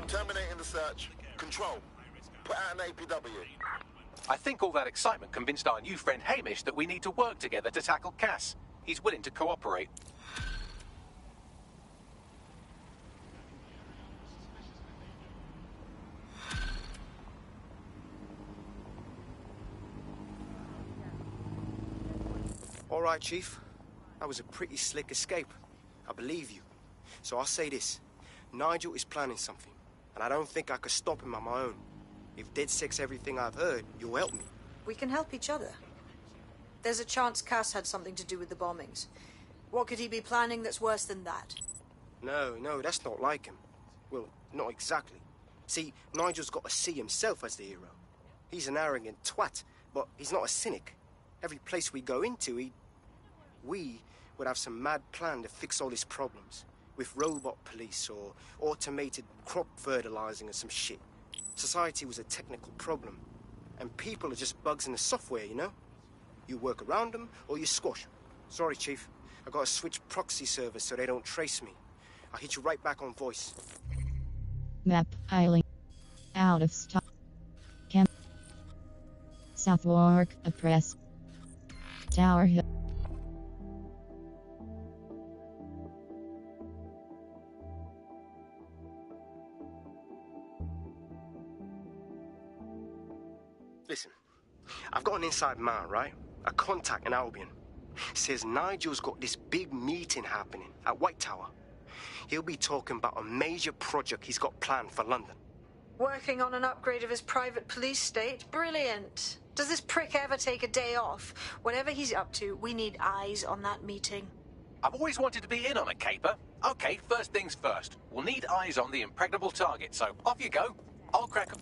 Terminating the search. Control. Put out an APW. I think all that excitement convinced our new friend Hamish that we need to work together to tackle Cass. He's willing to cooperate. All right, Chief. That was a pretty slick escape. I believe you. So I'll say this. Nigel is planning something, and I don't think I could stop him on my own. If DedSec's everything I've heard, you'll help me. We can help each other. There's a chance Cass had something to do with the bombings. What could he be planning that's worse than that? No, that's not like him. Well, not exactly. See, Nigel's got to see himself as the hero. He's an arrogant twat, but he's not a cynic. Every place we go into, we would have some mad plan to fix all his problems. With robot police or automated crop fertilizing or some shit. Society was a technical problem. And people are just bugs in the software, you know? You work around them or you squash them. Sorry, Chief. I gotta switch proxy servers so they don't trace me. I'll hit you right back on voice. Map, Eiling. Out of stock. Camp. Southwark, a press. Tower Hill. Listen, I've got an inside man, right? A contact in Albion. Says Nigel's got this big meeting happening at White Tower. He'll be talking about a major project he's got planned for London. Working on an upgrade of his private police state? Brilliant. Does this prick ever take a day off? Whatever he's up to, we need eyes on that meeting. I've always wanted to be in on a caper. Okay, first things first. We'll need eyes on the impregnable target, so off you go. I'll crack 'em.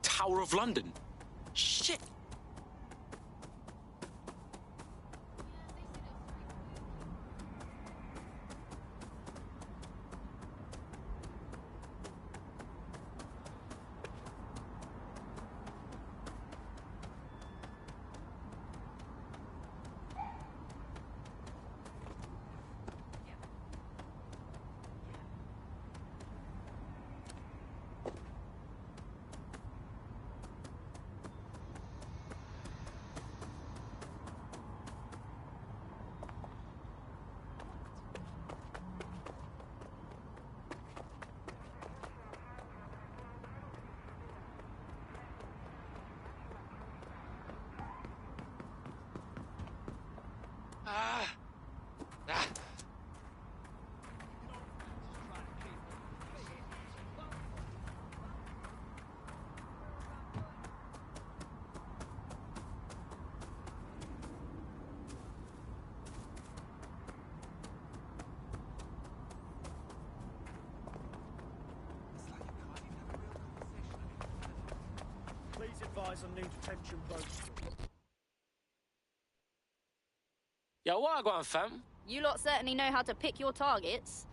Tower of London. Shit. advise on new detention protocol. Yo, what I got, fam? You lot certainly know how to pick your targets.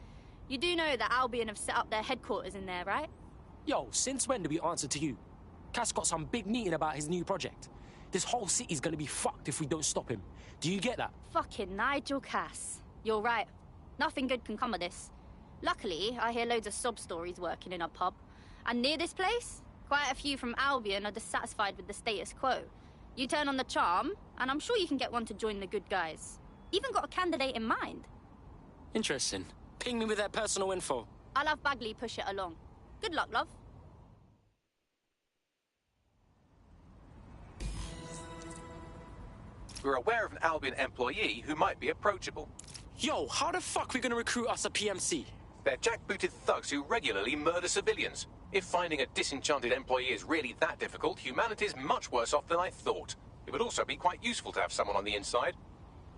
You do know that Albion have set up their headquarters in there, right? Yo, since when do we answer to you? Cass got some big meeting about his new project. This whole city's gonna be fucked if we don't stop him. Do you get that? Fucking Nigel Cass. You're right. Nothing good can come of this. Luckily, I hear loads of sob stories working in a pub. And near this place, quite a few from Albion are dissatisfied with the status quo. You turn on the charm, and I'm sure you can get one to join the good guys. Even got a candidate in mind. Interesting. Ping me with their personal info. I'll have Bagley push it along. Good luck, love. We're aware of an Albion employee who might be approachable. Yo, how the fuck we gonna recruit us a PMC? They're jackbooted thugs who regularly murder civilians. If finding a disenchanted employee is really that difficult, humanity's much worse off than I thought. It would also be quite useful to have someone on the inside.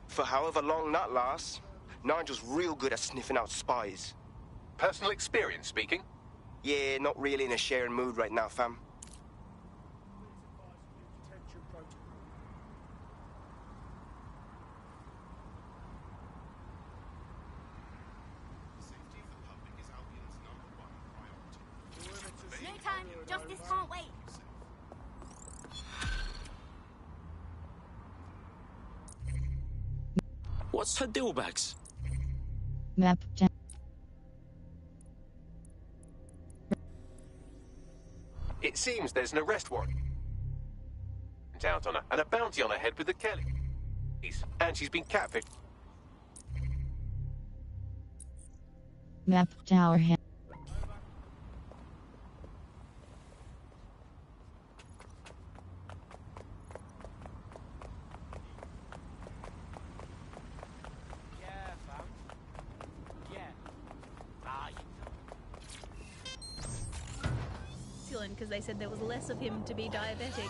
For however long that lasts, Nigel's real good at sniffing out spies. Personal experience speaking? Yeah, not really in a sharing mood right now, fam. No time. Justice can't wait. What's her deal bags? Map. It seems there's an arrest warrant out on her and a bounty on her head with the Kellys. And she's been catfished. Map Tower Hand. Because they said there was less of him to be diabetic.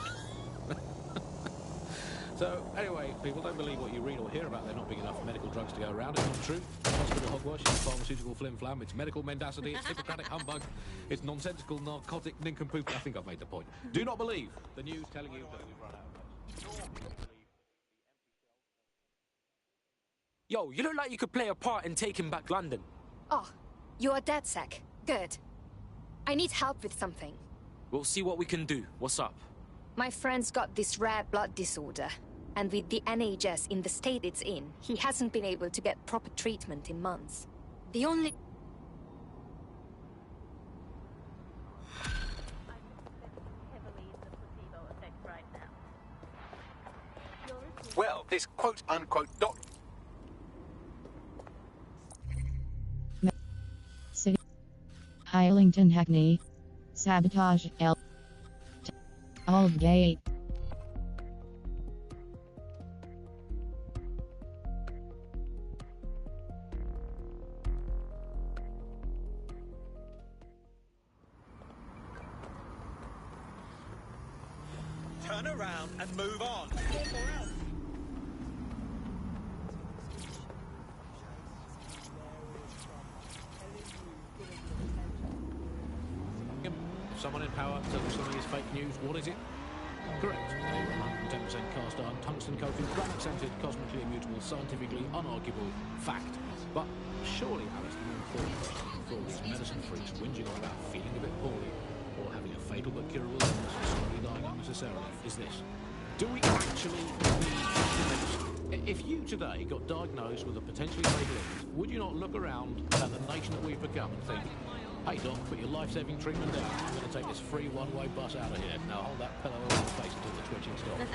So, anyway, people don't believe what you read or hear about there not being enough medical drugs to go around. It's not true. Hospital hogwash, it's pharmaceutical flim-flam, it's medical mendacity, it's Hippocratic humbug, it's nonsensical narcotic nincompoop. I think I've made the point. Do not believe the news telling you that we've run out of drugs. Yo, you look like you could play a part in taking back London. Oh, you're a DedSec. Good. I need help with something. We'll see what we can do. What's up? My friend's got this rare blood disorder, and with the NHS in the state it's in, he hasn't been able to get proper treatment in months. The only... Well, this quote-unquote doctor... City. Islington Hackney. Sabotage L. Aldgate. Turn around and move on. Someone in power tells us something is fake news. What is it? Correct. A 110% cast iron, tungsten coated, granite scented, cosmically immutable, scientifically unarguable fact. But surely, Alice, the more important question for all these medicine freaks whinging on about feeling a bit poorly or having a fatal but curable illness and slowly dying unnecessarily is this. Do we actually need medicine? If you today got diagnosed with a potentially fatal illness, would you not look around at the nation that we've become and think, hey Doc, put your life-saving treatment down. I'm going to take this free one-way bus out of here. Now hold that pillow over your face until the twitching stops.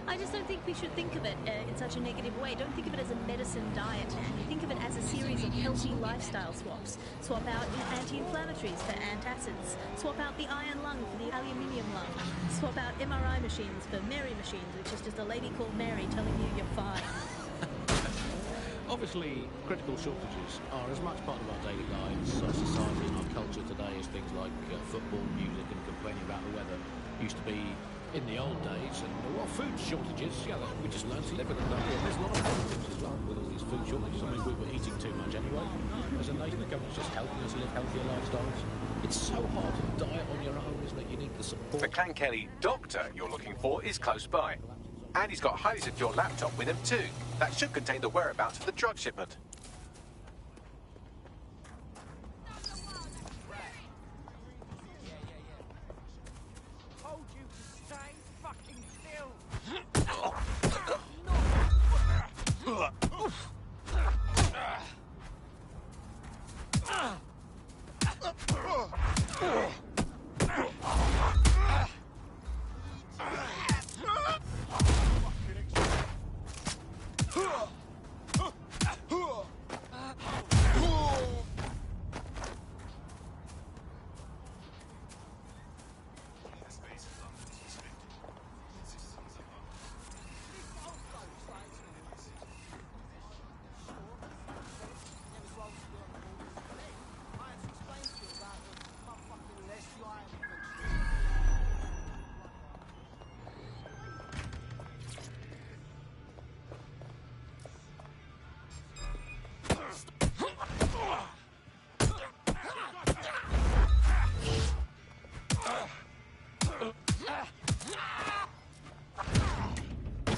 I just don't think we should think of it in such a negative way. Don't think of it as a medicine diet. Think of it as a series of healthy lifestyle swaps. Swap out anti-inflammatories for antacids. Swap out the iron lung for the aluminium lung. Swap out MRI machines for Mary machines, which is just a lady called Mary telling you you're fine. Obviously, critical shortages are as much part of our daily lives, our society and our culture today as things like football, music and complaining about the weather used to be in the old days, and well, food shortages, yeah, we just learned to live with them, don't we? And there's a lot of positives as well with all these food shortages. I mean, we were eating too much anyway. As a nation, the government's just helping us live healthier lifestyles. It's so hard to diet on your own, isn't it? You need the support. The Clan Kelly doctor you're looking for is close by. And he's got a highly secure laptop with him too. That should contain the whereabouts of the drug shipment.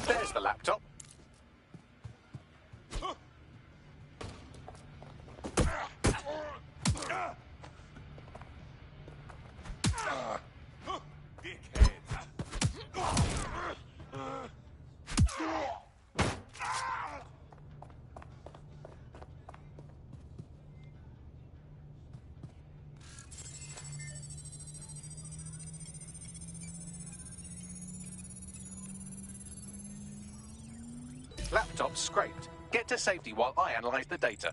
There's the laptop. Laptop scraped. Get to safety while I analyse the data.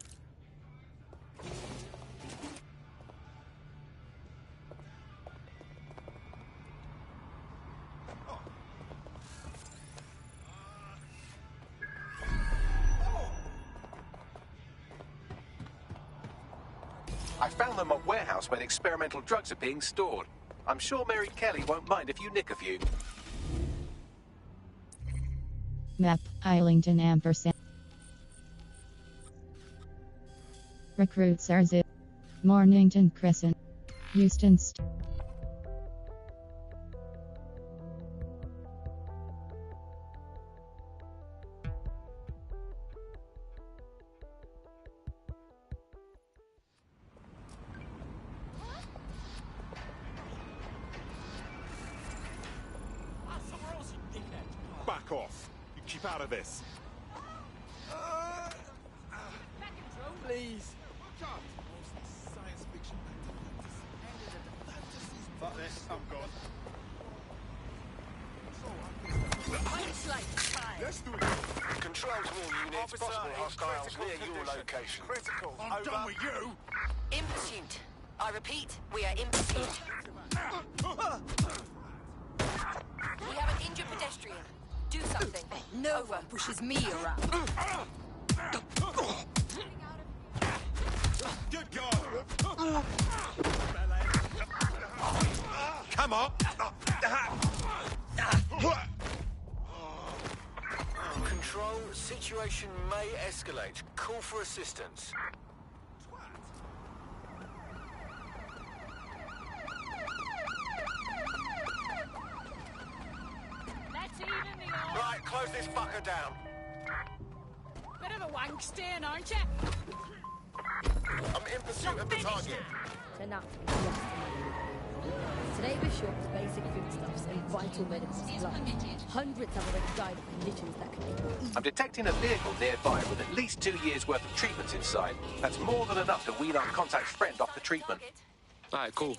I found them at a warehouse where the experimental drugs are being stored. I'm sure Mary Kelly won't mind if you nick a few. Map, Islington ampersand. Recruits are zip. Mornington Crescent. Houston Back off. You keep out of this. Please. Science fiction. Fuck this. I'm gone. Let's do it. Control to all units. Possible hostiles near your location. Critical. I'm done with you. In pursuit. I repeat, we are in pursuit. We have an injured pedestrian. Do something. No one pushes me around. Good God. Come on. Control, situation may escalate. Call for assistance. Let's even the odds. Right, close this fucker down. Bit of a wank stain, aren't you? I'm in pursuit of the target. Enough. Today we're short of basic foodstuffs and vital medical supplies. Hundreds have already died of conditions that can be I'm detecting a vehicle nearby with at least 2 years' worth of treatments inside. That's more than enough to wheel our contact's friend off the treatment. Alright, cool.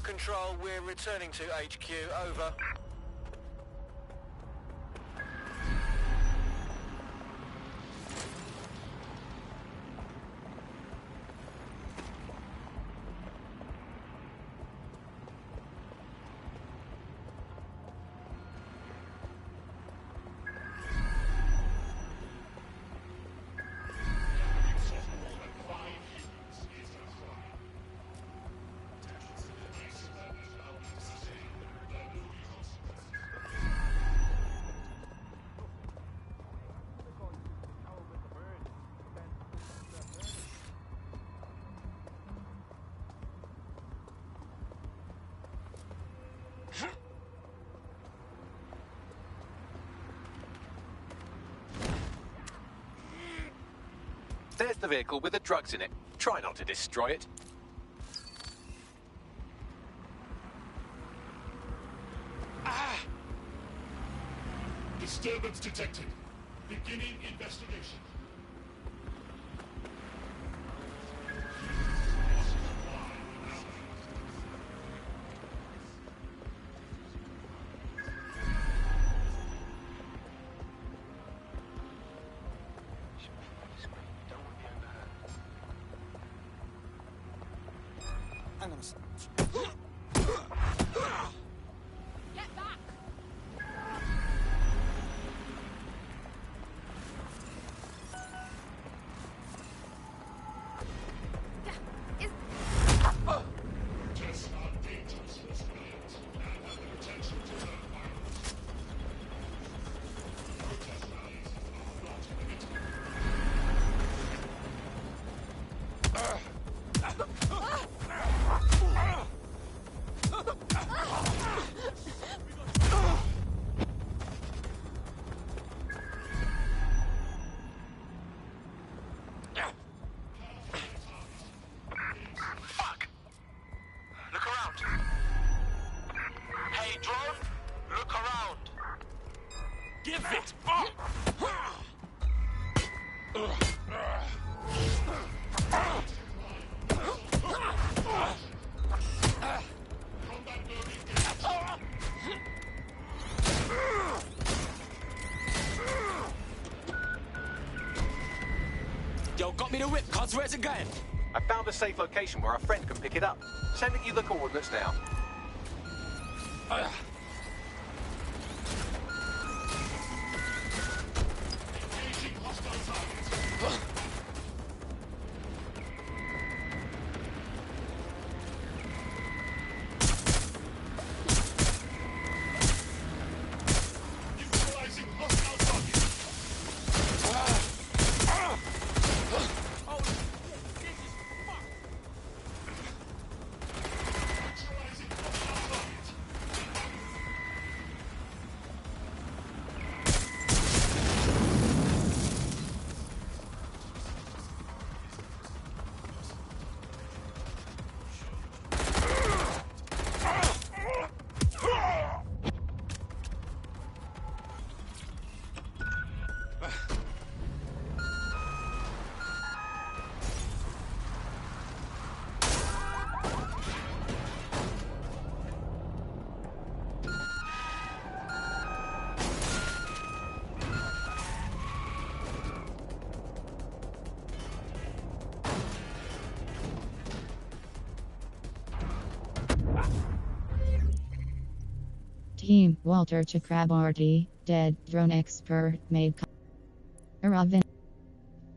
Control, we're returning to HQ. Over. There's the vehicle with the drugs in it. Try not to destroy it. Disturbance detected. Beginning investigation. Hang on a sec. Get back! Test our dangerousness, client, and have the potential to turn violent. Protest rallies are not permitted. Fuck! Look around. Hey, drone, look around. Give it! Yo, got me the whip, cuz. Where's it going? I found a safe location where a friend can pick it up. Sending you the coordinates now. Engaging hostile targets. Neutralizing hostile targets. Neutralizing hostile targets. Team Walter Chakraborty, dead, drone expert, made Aravin.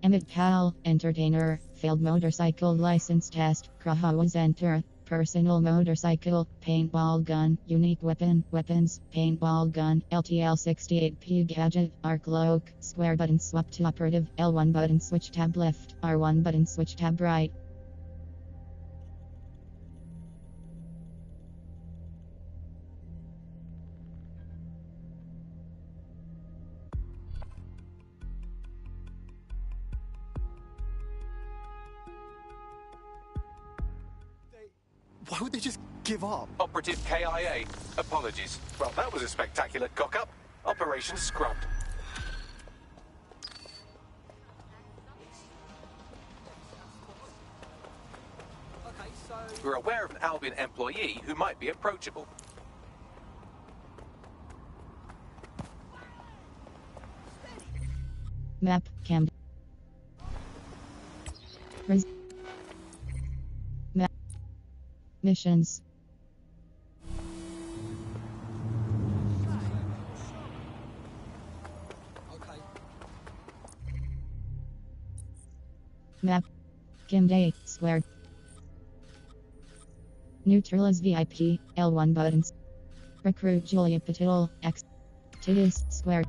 Emmett Powell, entertainer, failed motorcycle license test, Kraha was enter, personal motorcycle, paintball gun, unique weapon, weapons, paintball gun, LTL 68P gadget, arc cloak, square button swap to operative, L1 button switch tab left, R1 button switch tab right. Why would they just give up? Operative KIA. Apologies. Well, that was a spectacular cock-up. Operation scrubbed. Okay, so... We're aware of an Albion employee who might be approachable. Map, cam. Map. Missions. Okay. Map. Kim Day, square. Neutral as VIP, L1 buttons. Recruit Julia Patil, X. Titties, square.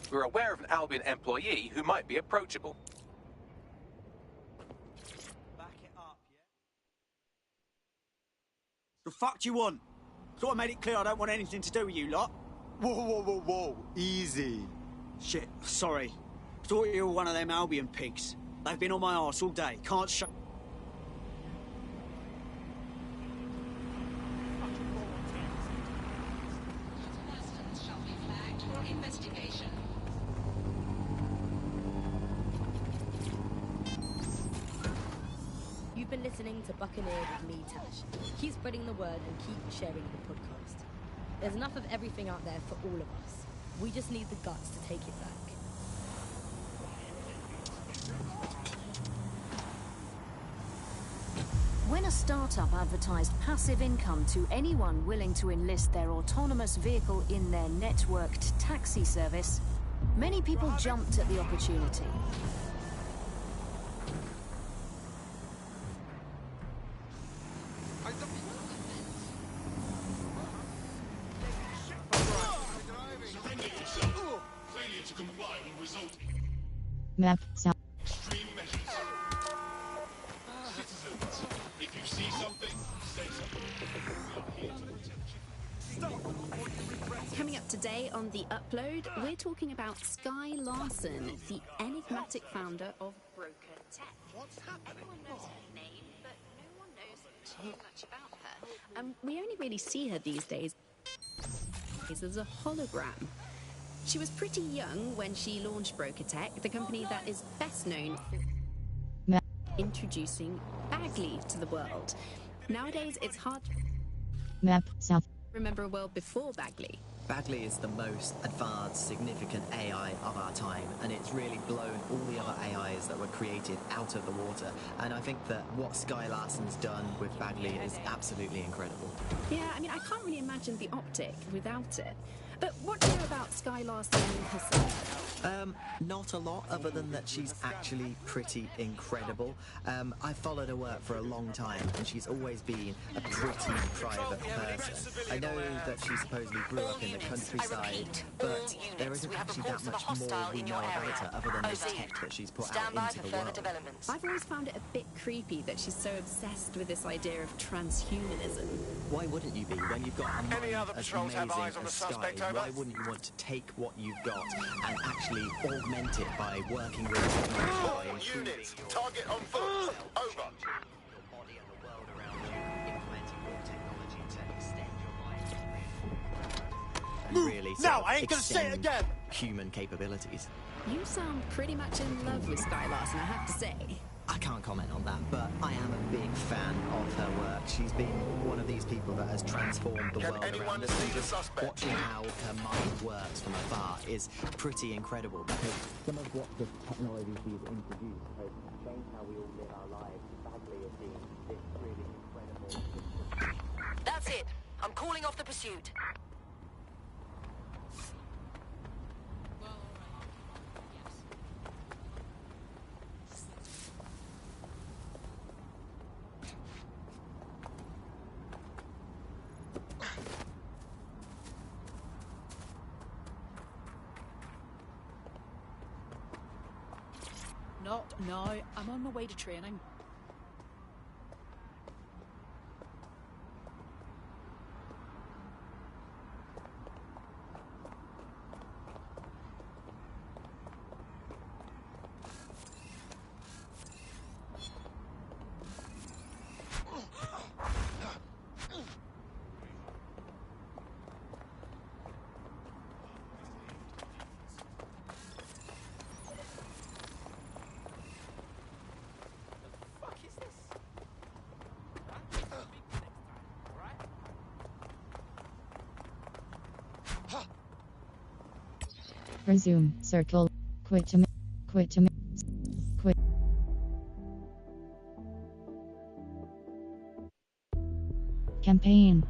We're aware of an Albion employee who might be approachable. fuck do you want? Thought I made it clear I don't want anything to do with you lot. Whoa, whoa, whoa, whoa. Easy. Shit, sorry. Thought you were one of them Albion pigs. They've been on my arse all day. Can't shut... You've been listening to Buccaneer with me, Tash. Keep spreading the word and keep sharing the podcast. There's enough of everything out there for all of us. We just need the guts to take it back. When a startup advertised passive income to anyone willing to enlist their autonomous vehicle in their networked taxi service, many people jumped at the opportunity. Map south. Extreme measures. Citizens, if you see something, say something. We are here to protect you. Coming up today on The Upload, we're talking about Sky Larson, the enigmatic founder of Broker Tech. Everyone knows her name, but no one knows too much about her. And we only really see her these days as a hologram. She was pretty young when she launched Broker Tech, the company that is best known for introducing Bagley to the world. Nowadays, it's hard to Map south. remember a world before Bagley. Bagley is the most advanced, significant AI of our time, and it's really blown all the other AIs that were created out of the water. And I think that what Sky Larson's done with Bagley is absolutely incredible. Yeah, I mean, I can't really imagine the optic without it. But what do you know about Sky Larson herself? Not a lot, other than that she's actually pretty incredible. I've followed her work for a long time, and she's always been a pretty private person. I know that she supposedly grew up in the countryside, but there isn't actually that much more we know about her other than the tech that she's put out into the world. I've always found it a bit creepy that she's so obsessed with this idea of transhumanism. Why wouldn't you be? When you've got a mind as amazing as Sky, why wouldn't you want to take what you've got and actually augment it by working with technology, by improving units, target on foot. Over. Really No, I ain't gonna say it again! Human capabilities. You sound pretty much in love with Sky Larson, I have to say. I can't comment on that, but I am a big fan of her work. She's been one of these people that has transformed the world around us. And just watching how her mind works from afar is pretty incredible, because some of what the technology she's introduced has changed how we all live our lives. Bagley has been this really incredible... That's it. I'm calling off the pursuit. No, I'm on my way to training. Resume. Circle. Quit to quit to quit. Campaign.